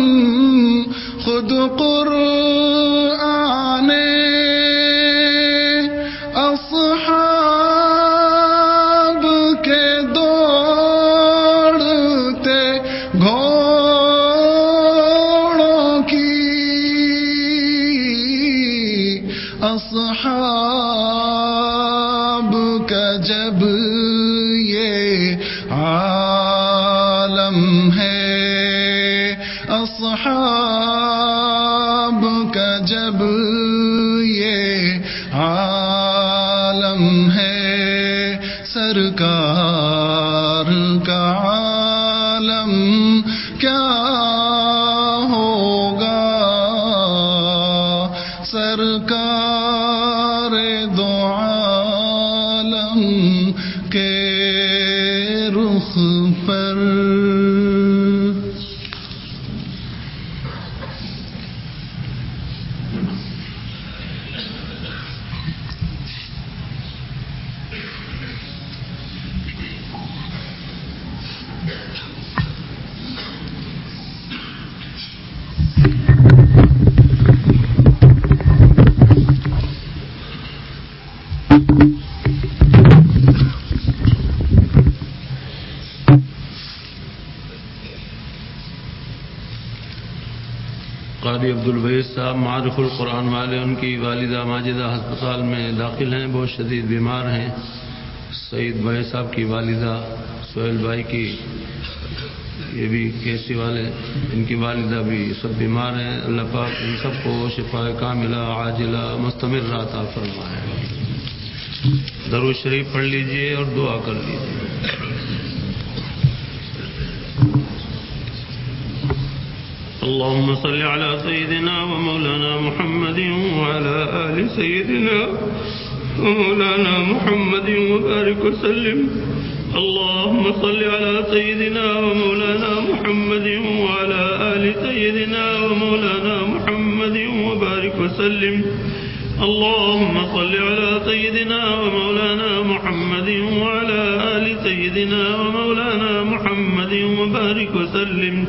خود قرآن نے، اصحاب کے دوڑتے گھوڑوں کی، اصحاب کا جب یہ عالم ہے، اصحاب کا جب یہ عالم ہے، سرکار کا عالم کیا ہوگا، سرکار دو عالم کے رخ پر۔ قاری عبدالوہید صاحب معارف القرآن والے، ان کی والدہ ماجدہ ہسپتال میں داخل ہیں، بہت شدید بیمار ہیں۔ سعید بھائی صاحب کی والدہ، سہیل بھائی کی، یہ بھی کیسی والے، ان کی والدہ بھی سب بیمار ہیں۔ اللہ پاک ان سب کو شفا کاملہ عاجلہ مستمرہ عطا فرمائے۔ درود شریف پڑھ لیجئے اور دعا کر لیجئے۔ اللهم صل على سيدنا ومولانا محمد وعلى آل سيدنا ومولانا محمد وبارك وسلم. اللهم صل على سيدنا ومولانا محمد وعلى آل سيدنا ومولانا محمد وبارك وسلم. اللهم صل على سيدنا ومولانا محمد وعلى آل سيدنا ومولانا محمد وبارك وسلم.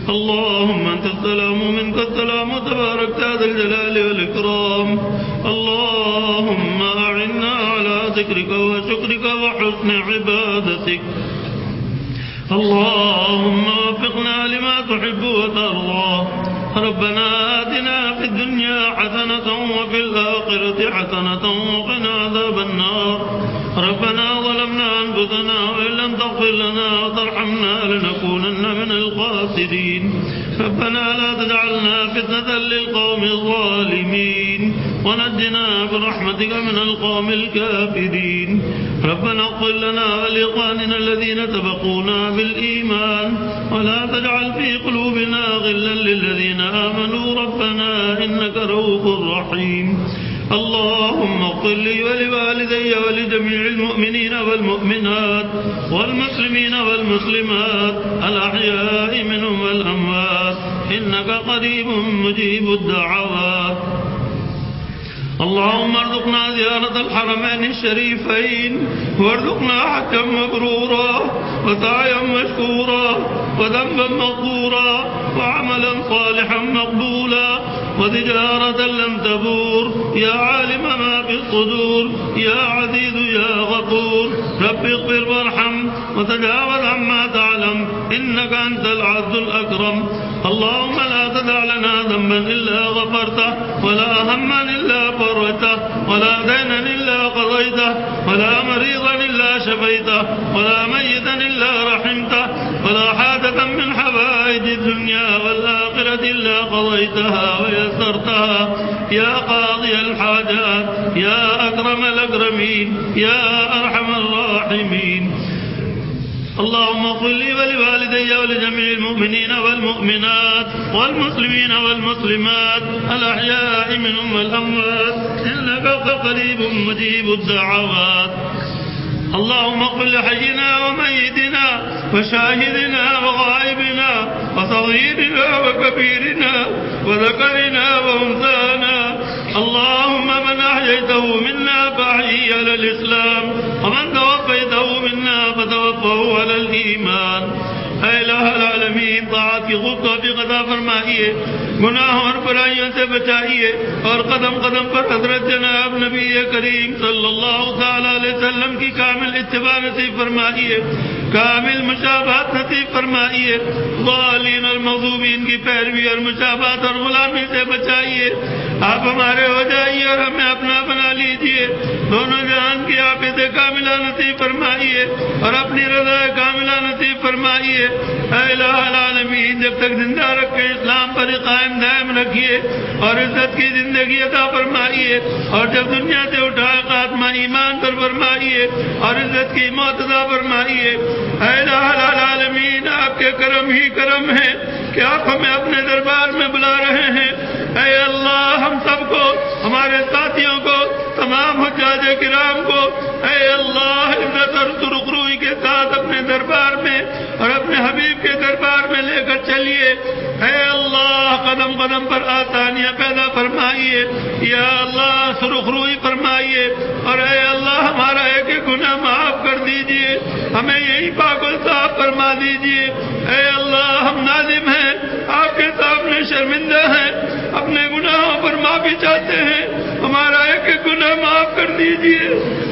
اللهم أنت السلام ومنك السلام تبارك يا ذا الجلال والإكرام. اللهم أعنا على ذكرك وشكرك وحسن عبادتك. اللهم وفقنا لما تحب وترضى. ربنا آتنا في الدنيا حسنة وفي الآخرة حسنة وقنا عذاب النار. ربنا ظلمنا أنفسنا وإن لم تغفر لنا وترحمنا لنكونن من الخاسرين. ربنا لا تجعلنا فتنة للقوم الظالمين ونجنا برحمتك من القوم الكافرين. ربنا اغفر لنا ولإخواننا الذين سبقونا بالإيمان ولا تجعل في قلوبنا غلا للذين آمنوا ربنا إنك رؤوف رحيم. اللهم اغفر لي ولوالدي ولجميع المؤمنين والمؤمنات والمسلمين والمسلمات الأحياء منهم والأموات إنك قريب مجيب الدعوات. اللهم ارزقنا زيارة الحرمين الشريفين وارزقنا حجا مبرورا وسعيا مشكورا وذنبا مغفورا وعملا صالحا مقبولا وتجارة لم تبور يا عالم ما في الصدور يا عزيز يا غفور. رب اغفر وارحم وتجاوز عما تعلم إنك أنت العز الأكرم. اللهم لا تدع لنا ذنبا إلا غفرته ولا هما إلا فرجته ولا دينا إلا قضيته ولا مريضا إلا شفيته ولا ميتا إلا رحمته ولا حاجة من حوائج الدنيا والآخرة إلا قضيتها ويسرتها يا قاضي الحاجات يا أكرم الأكرمين يا أرحم الراحمين. اللهم اغفر لي ولوالدي ولجميع المؤمنين والمؤمنات والمسلمين والمسلمات الأحياء منهم والأموات إنك قريب مجيب الدعوات. اللهم اغفر لحينا وميتنا وشاهدنا وغائبنا وصغيرنا وكبيرنا وذكرنا وأنثانا. اللهم من أحييته منا فأحيي على الإسلام ومن توفيته منا فتوفه على الإيمان. اے الہ العالمین طاعت کی خوب توفیق عطا فرمائیے، گناہوں اور برائیوں سے بچائیے اور قدم قدم پر حضرت جناب نبی کریم صلی اللہ تعالی علیہ وسلم کی کامل اتباع نصیب فرمائیے، کامل مشابہت نصیب فرمائیے، ضالین اور مغضوبین کی پیروی اور مشابہت اور غلامی سے بچائیے۔ آپ ہمارے ہو جائیے اور ہمیں اپنا بنا لیجیے، دونوں جہان کی عافیت کاملہ نصیب فرمائیے اور اپنی رضا کاملہ نصیب فرمائیے۔ اے الہ العالمین جب تک زندہ رکھے اسلام پر قائم دائم رکھیے اور عزت کی زندگی عطا فرمائیے، اور جب دنیا سے اٹھائے خاتمہ ایمان پر فرمائیے اور عزت کی موت عطا فرمائیے۔ اے الہ العالمین آپ کے کرم ہی کرم ہے کہ آپ ہمیں اپنے دربار میں بلا رہے ہیں۔ اے اللہ ہم سب کو، ہمارے ساتھیوں کو، تمام حجاج کرام کو اے اللہ عزت اور سرخ روئی کے ساتھ اپنے دربار میں اور اپنے حبیب کے دربار میں لے کر چلیے۔ اے اللہ قدم قدم پر آسانیاں پیدا فرمائیے، یا اللہ سرخ روئی فرمائیے، اور اے اللہ ہمارا ایک ایک گناہ معاف کر دیجئے، ہمیں یہی پاک و صاف فرما دیجئے۔ اے اللہ ہم نادم ہیں، آپ کے سامنے شرمندہ ہیں، اپنے گناہوں پر معافی چاہتے ہیں، ہمارا ایک ایک گناہ معاف کر دیجئے،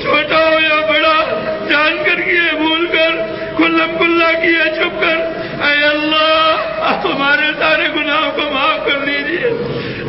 چھوٹا ہو یا بڑا، جان کر کیے بھول کر، کھلم کھلا کیے چھپ کر۔ اے اللہ آپ ہمارے سارے گناہوں کو معاف کر دیجئے،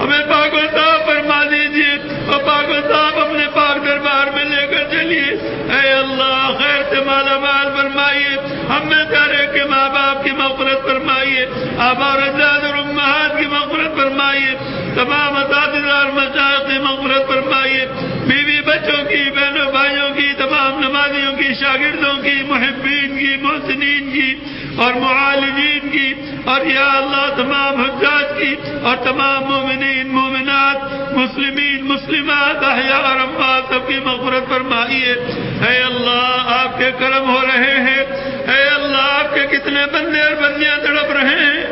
ہمیں پاک و صاف فرما دیجئے اور پاک و صاف اپنے پاک دربار میں لے کر چلیے۔ اے اللہ خیر سے مالا مال فرمائیے، ہم میں سارے کے ماں باپ کی مغفرت فرمائیے، آبا اور اجداد اور امہات کی مغفرت فرمائیے، تمام اساتذہ اور مشائخ کی مغفرت فرمائیے، بیوی بچوں کی، بہنوں بھائیوں کی، تمام نمازیوں کی، شاگردوں کی، محبین کی، محسنین کی اور معالجین کی، اور یا اللہ تمام حجاج کی اور تمام مومنین مومنات مسلمین مسلمات احیاء اور اموات سب کی مغفرت فرمائیے۔ اے اللہ آپ کے کرم ہو رہے ہیں، اے اللہ آپ کے کتنے بندے اور بندیاں تڑپ رہے ہیں،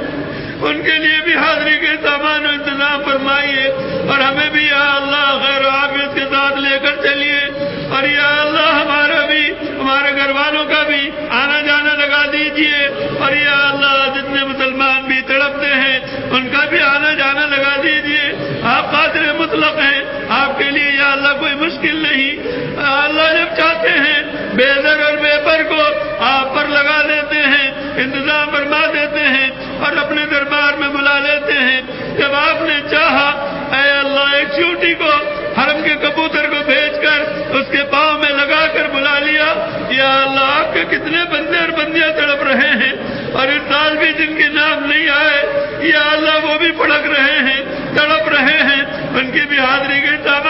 ان کے لیے بھی حاضری کے سامان و انتظام فرمائیے، اور ہمیں بھی یا اللہ خیر و عافیت کے ساتھ لے کر چلیے، اور یا اللہ ہمارا بھی ہمارے گھر والوں کا بھی آنا جانا لگا دیجئے، اور یا اللہ جتنے مسلمان بھی تڑپتے ہیں ان کا بھی آنا جانا لگا دیجئے۔ آپ قادر مطلق ہیں، آپ کے لیے یا اللہ کوئی مشکل نہیں، اللہ جب چاہتے ہیں بے در اور بے پر کو آپ پر لگا دیتے ہیں، انتظام فرما دیتے ہیں اور اپنے دربار میں بلا لیتے ہیں۔ جب آپ نے چاہا اے اللہ ایک چیونٹی کو حرم کے کبوتر کو بھیج کر اس کے پاؤں میں لگا کر بلا لیا۔ یا اللہ آپ کے کتنے بندے اور بندیاں تڑپ رہے ہیں، اور اس سال بھی جن کے نام نہیں آئے یا اللہ وہ بھی پھڑک رہے ہیں، تڑپ رہے ہیں، ان کی بھی حاضری کے ساتھ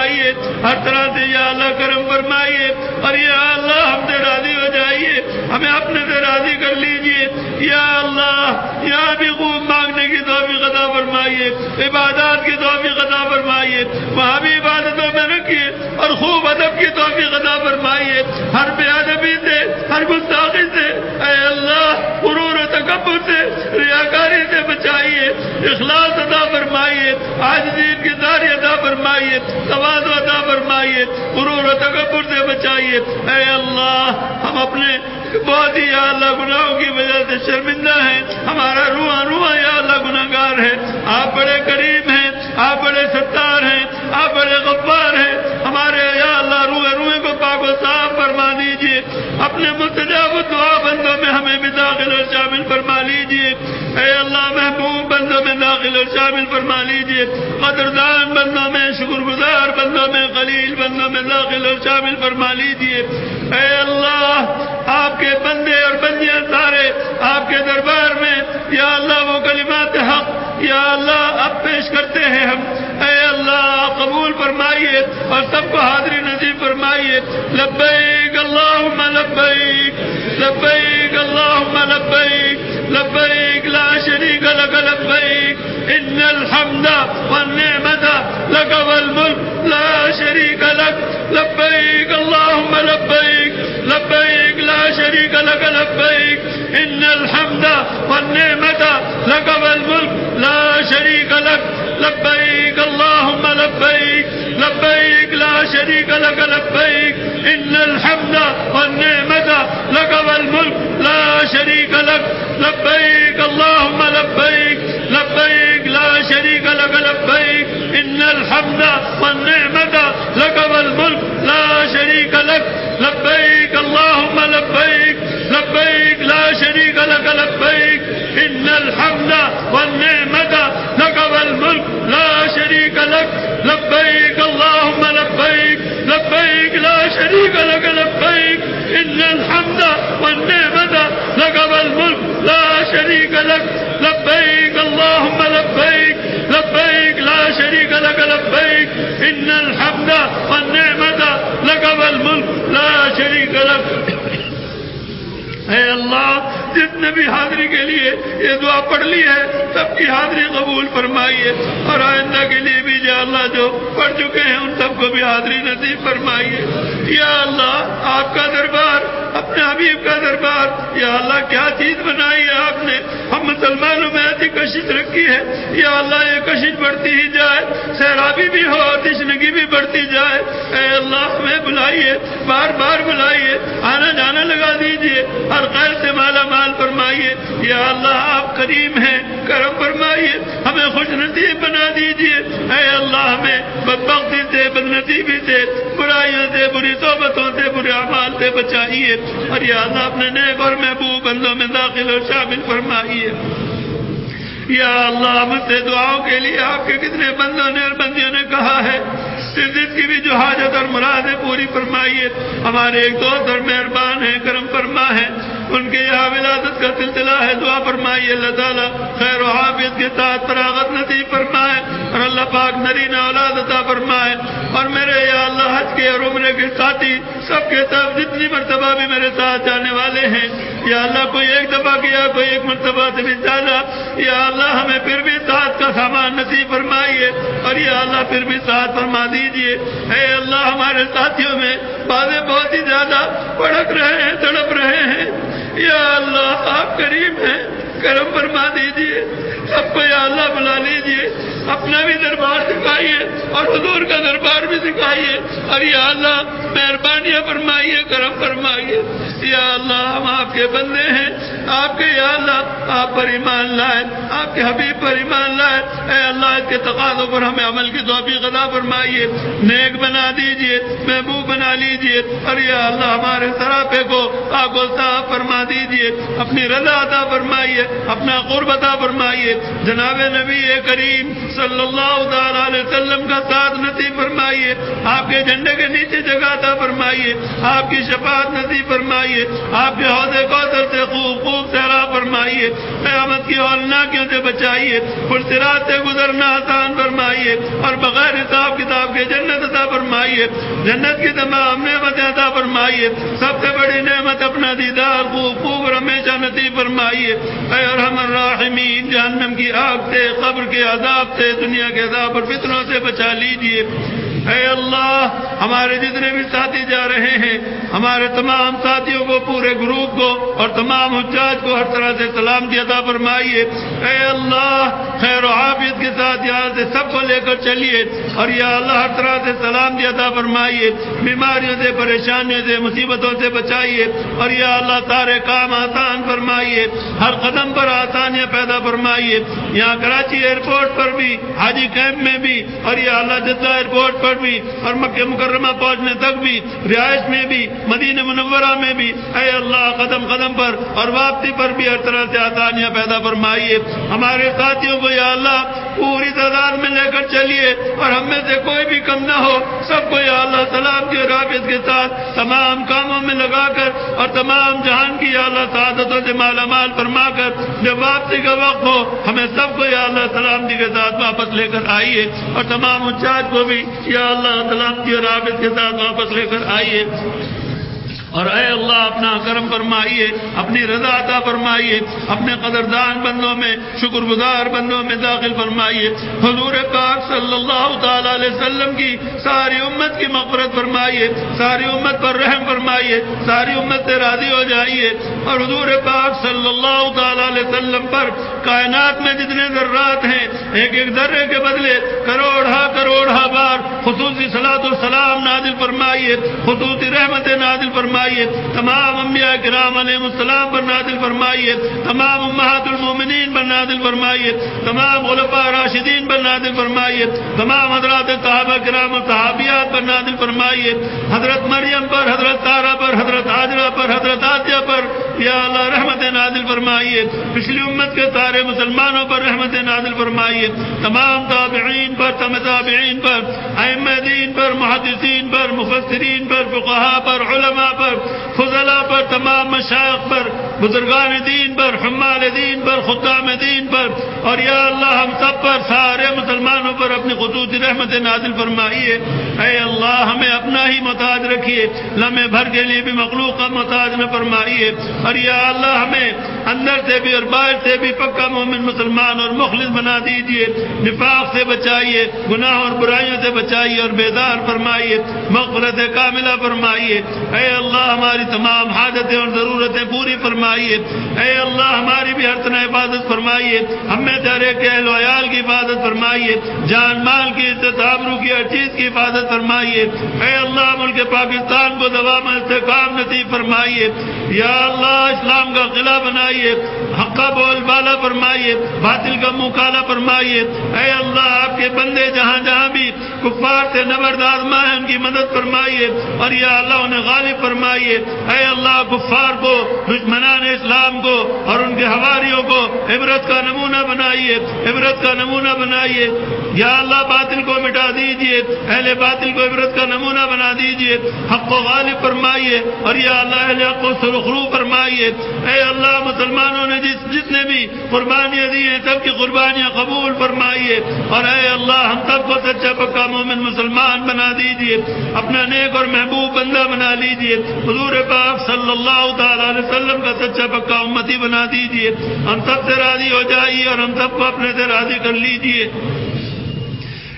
فرمائیے، ہر طرح سے یا اللہ کرم فرمائیے، اور یا اللہ ہم سے راضی ہو جائیے، ہمیں اپنے سے راضی کر لیجئے یا اللہ۔ یہاں بھی خوب مانگنے کی توفیق عطا فرمائیے، عبادات کی توفیق عطا فرمائیے، وہاں بھی عبادتوں میں رکھیے اور خوب ادب کی توفیق عطا فرمائیے، ہر بے ادبی سے، ہر گستاخی سے اے اللہ، غرور و تکبر سے، ریاکاری سے بچائیے، اخلاص عطا فرمائیے، عاجزی کی داری عطا فرمائیے، تواضع عطا فرمائیے، غرور و تکبر سے بچائیے اے اللہ۔ ہم اپنے بہت ہی یا اللہ گناہوں کی وجہ سے شرمندہ ہیں، ہمارا روح یا اللہ گناہگار ہے، آپ بڑے کریم ہیں، آپ بڑے ستار ہیں، آپ بڑے غفار ہیں، ہمارے یا اللہ روح کو پاک و صاف فرما دیجئے، اپنے مستجاب دعا بندوں میں ہمیں بھی داخل اور شامل فرما لیجئے اے اللہ، محبوب بندوں میں داخل اور شامل فرما لیجئے، قدردان بندوں میں، شکر گزار بندوں میں، خلیل بندوں میں داخل اور شامل فرما لیجئے اے اللہ۔ آپ کے بندے اور بندیاں سارے آپ کے دربار میں یا اللہ وہ کلمات حق یا اللہ اب پیش کرتے ہیں ہم، اے اللہ قبول فرمائیے اور سب کو حاضری نصیب فرمائیے۔ لبیک اللہم لبیک، لبیک اللہم لبیک، لبیک لا شریک لک لبیک، ان الحمد والنعمت لک والملک لا شریک لک، لبیک اللہم لبیک، لبیک لا شریک لک لبیک، ان الحمد والنعمت لک والملک لا شریک لک، لبیک اللہم لبیک، لبیک لا شریک لک لبیک، ان الحمد والنعمت لک والملک لا شریک لک، لبیک اللہم لبیک، لبیک لا شریک لک لبیک، ان الحمد والنعمت لک والملک لا شریک لک، لبیک اللہم لبیک، لبیک لا شریک لک لبیک، ان الحمد والنعمت لک والملک لا شریک لک، لبیک اللہم لبیک، لبیک لا شریک لک لبیک، ان الحمد والنعمت لک والملک لا شریک لک، لبیک اللہم لبیک، لبیک لا شریک لک لبیک، ان الحمد والنعمت لک والملک لا شریک لک۔ اے اللہ جس نے بھی حاضری کے لیے یہ دعا پڑھ لی ہے سب کی حاضری قبول فرمائیے، اور آئندہ کے لیے بھی یا اللہ جو پڑھ چکے ہیں ان سب کو بھی حاضری نصیب فرمائیے۔ یا اللہ آپ کا دربار، اپنے حبیب کا دربار، یا اللہ کیا چیز بنائی ہے آپ نے، ہم مسلمانوں میں ایسی کشش رکھی ہے یا اللہ یہ کشش بڑھتی ہی جائے، سیرابی بھی ہو اور تشنگی بھی بڑھتی جائے، اے اللہ ہمیں بلائیے، بار بار بلائیے، آنا جانا لگا دیجیے، ہر خیر سے مالا مال فرمائیے، یا اللہ آپ کریم ہیں، کرم فرمائیے، ہمیں خوش نصیب بنا دیجیے، اے اللہ ہمیں بدبختی سے، بدنصیبی سے، برائیوں سے، بری صحبتوں سے، برے اعمال سے بچائیے، اور یا اللہ اپنے نیک اور محبوب بندوں میں داخل اور شامل فرمائیے۔ یا اللہ مجھ سے دعاؤں کے لیے آپ کے کتنے بندوں نے اور بندیوں نے کہا ہے، جس کی بھی جو حاجت اور مرادیں پوری فرمائیے۔ ہمارے ایک دوست اور مہربان ہیں، کرم فرما ہے، ان کے یہاں ولادت کا سلسلہ ہے، دعا فرمائیے اللہ تعالیٰ خیر و عافیت کے ساتھ فراغت نصیب فرمائے، اور اللہ پاک نرینہ اولاد عطا فرمائے، اور میرے یا اللہ حج کے اور عمرے کے ساتھی سب کے ساتھ جتنی مرتبہ بھی میرے ساتھ جانے والے ہیں، یا اللہ کوئی ایک دفعہ کیا، کوئی ایک مرتبہ سے بھی زیادہ، یا اللہ ہمیں پھر بھی ساتھ کا سامان نصیب فرمائیے، اور یا اللہ پھر بھی ساتھ فرما دیجیے۔ اے اللہ ہمارے ساتھیوں میں باتیں بہت ہی زیادہ بھڑک رہے ہیں، تڑپ رہے ہیں، یا اللہ آپ کریم ہیں، کرم فرما دیجیے، سب کو یا اللہ بلا لیجیے، اپنا بھی دربار سکھائیے اور حضور کا دربار بھی سکھائیے، اور یا اللہ مہربانیاں فرمائیے، کرم فرمائیے۔ یا اللہ ہم آپ کے بندے ہیں، آپ کے یا اللہ آپ پر ایمان لائے، آپ کے حبیب پر ایمان لائے، اے اللہ اس کے تقاضوں پر ہمیں عمل کی توفیق عطا فرمائیے، نیک بنا دیجیے، محبوب بنا لیجیے، اور یا اللہ ہمارے سراپے کو پاک و صاف فرما دیجیے، اپنی رضا عطا فرمائیے، اپنا قرب عطا فرمائیے، جناب نبی کریم صلی اللہ تعالی علیہ وسلم کا ساتھ نصیب فرمائیے، آپ کے جھنڈے کے نیچے جگہ عطا فرمائیے، آپ کی شفاعت نصیب فرمائیے، آپ کے حوض کوثر سے خوب خوب عذوب سے ہرا فرمائیے، قیامت کی ہولناکیوں سے بچائیے، پرصراط سے گزرنا آسان فرمائیے، اور بغیر حساب کتاب کے جنت عطا فرمائیے، جنت کی تمام نعمتیں عطا فرمائیے، سب سے بڑی نعمت اپنا دیدار خوب خوب اور ہمیشہ نصیب فرمائیے۔ اے ارحم الراحمین، جہنم کی آگ سے، قبر کے عذاب سے، دنیا کے عذاب اور فتنوں سے بچا لیجیے۔ اے اللہ، ہمارے جتنے بھی ساتھی جا رہے ہیں، ہمارے تمام ساتھیوں کو، پورے گروپ کو اور تمام حجاج کو ہر طرح سے سلامتی عطا فرمائیے۔ اے اللہ، خیر و عافیت کے ساتھ یہاں سے سب کو لے کر چلیے، اور یا اللہ ہر طرح سے سلامتی عطا فرمائیے، بیماریوں سے، پریشانیوں سے، مصیبتوں سے بچائیے، اور یا اللہ سارے کام آسان فرمائیے، ہر قدم پر آسانیاں پیدا فرمائیے۔ یہاں کراچی ایئرپورٹ پر بھی، حاجی کیمپ میں بھی، اور یا اللہ جدہ ایئرپورٹ پر بھی، اور مکہ مکرمہ پہنچنے تک بھی، رہائش میں بھی، مدینہ منورہ میں بھی، اے اللہ قدم قدم پر اور واپسی پر بھی ہر طرح سے آسانیاں پیدا فرمائیے۔ ہمارے ساتھیوں کو یا اللہ پوری تعداد میں لے کر چلیے، اور ہم میں سے کوئی بھی کم نہ ہو، سب کو یا اللہ سلامتی اور عافیت کے ساتھ تمام کاموں میں لگا کر اور تمام جہان کی یا اللہ سعادتوں سے مالا مال فرما کر جب واپسی کا وقت ہو، ہمیں سب کو یا اللہ سلامتی کے ساتھ واپس لے کر آئیے، اور تمام حجاج کو بھی یا اللہ سلامتی اور عافیت کے ساتھ واپس لے کر آئیے۔ اور اے اللہ اپنا کرم فرمائیے، اپنی رضا عطا فرمائیے، اپنے قدردان بندوں میں، شکر گزار بندوں میں داخل فرمائیے۔ حضور پاک صلی اللہ تعالی علیہ وسلم کی ساری امت کی مغفرت فرمائیے، ساری امت پر رحم فرمائیے، ساری امت سے راضی ہو جائیے، اور حضور پاک صلی اللہ تعالی علیہ وسلم پر کائنات میں جتنے ذرات ہیں، ایک ایک ذرے کے بدلے کروڑہ بار خصوصی صلاۃ و سلام نازل فرمائیے، خصوصی رحمت نازل فرمائیے، تمام انبیاء کرام علیہ السلام پر نازل فرمائیے، تمام امہات المومنین پر نازل فرمائیے، تمام خلفاء راشدین پر نازل فرمائیے، تمام حضرات صحابہ کرام اور صحابیات پر نازل فرمائیے، حضرت مریم پر، حضرت سارہ پر، حضرت ہاجرہ پر، حضرت آسیہ پر یا اللہ رحمت نازل فرمائیے، پچھلی امت کے سارے مسلمانوں پر رحمت نازل فرمائیے، تمام تابعین پر، تابعین پر، ائمہ دین پر، محدثین پر، مفسرین پر، فقہاء پر، علماء پر، فضلاء پر، تمام مشائخ پر، بزرگان دین پر، حمال دین پر، خدام دین پر، اور یا اللہ ہم سب پر، سارے مسلمانوں پر اپنی خصوصی رحمت نازل فرمائیے۔ اے اللہ ہمیں اپنا ہی محتاج رکھیے، لمحے بھر کے لیے بھی مخلوق کا محتاج نہ فرمائیے، اور یا اللہ ہمیں اندر سے بھی اور باہر سے بھی پکا مومن مسلمان اور مخلص بنا دیجیے، نفاق سے بچائیے، گناہ اور برائیوں سے بچائیے اور بیدار فرمائیے، مغفرت کاملہ فرمائیے۔ اے اللہ ہماری تمام حاجتیں اور ضرورتیں پوری فرمائیے۔ اے اللہ ہماری بھی ہر طرح حفاظت فرمائیے، ہم میں سے ہر ایک اہل و عیال کی حفاظت فرمائیے، جان مال کی، عزت آبرو کی، ہر چیز کی حفاظت فرمائیے۔ اے اللہ ملک پاکستان کو دوام استحکام نصیب فرمائیے۔ یا اللہ اسلام کا قلعہ بنائیے، حق کا بول بالا فرمائیے، باطل کا منہ کالا فرمائیے۔ اے اللہ آپ کے بندے جہاں جہاں بھی کفار سے نبرد آزما ہے ان کی مدد فرمائیے، اور یا اللہ انہیں غالب فرمائیے۔ اے اللہ کفار کو، دشمنان اسلام کو اور ان کے حواریوں کو عبرت کا نمونہ بنائیے، عبرت کا نمونہ بنائیے۔ یا اللہ باطل کو مٹا دیجیے، اہل باطل کو عبرت کا نمونہ بنا دیجیے، حق کو غالب فرمائیے، اور یا اللہ اہل حق کو سرخرو فرمائیے۔ اے اللہ مسلمانوں نے جتنے بھی قربانیاں دی ہیں سب کی قربانیاں قبول فرمائیے، اور اے اللہ ہم سب کو سچا پکا مومن مسلمان بنا دیجیے، اپنا نیک اور محبوب بندہ بنا لیجیے، حضور پاک صلی اللہ تعالی علیہ وسلم کا سچا پکا امتی بنا دیجیے، ہم سب سے راضی ہو جائیے اور ہم سب کو اپنے سے راضی کر لیجیے۔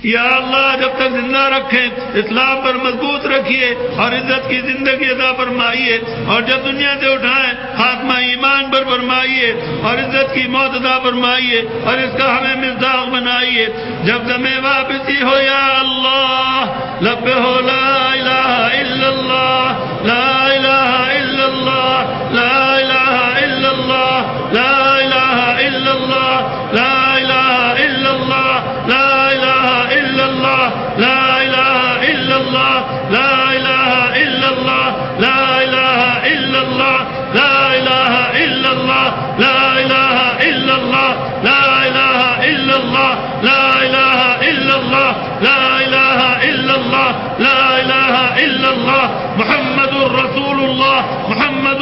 یا اللہ جب تک زندہ رکھیں اسلام پر مضبوط رکھیے اور عزت کی زندگی عطا فرمائیے، اور جب دنیا سے اٹھائیں خاتمہ ایمان پر فرمائیے اور عزت کی موت عطا فرمائیے، اور اس کا ہمیں مصداق بنائیے۔ جب دمیں واپسی ہو یا اللہ لب ہو لا الہ الا اللہ، لا الہ الا اللہ، لا الہ الا اللہ، لا الہ الا اللہ، لا الہ الا اللہ، لا الہ الا اللہ، لا الہ الا اللہ، لا الہ الا اللہ، لا الہ الا اللہ، لا الہ الا اللہ، لا الہ الا اللہ، لا الہ الا اللہ، لا الہ الا اللہ، لا الہ الا اللہ، لا الہ الا اللہ، محمد رسول اللہ، محمد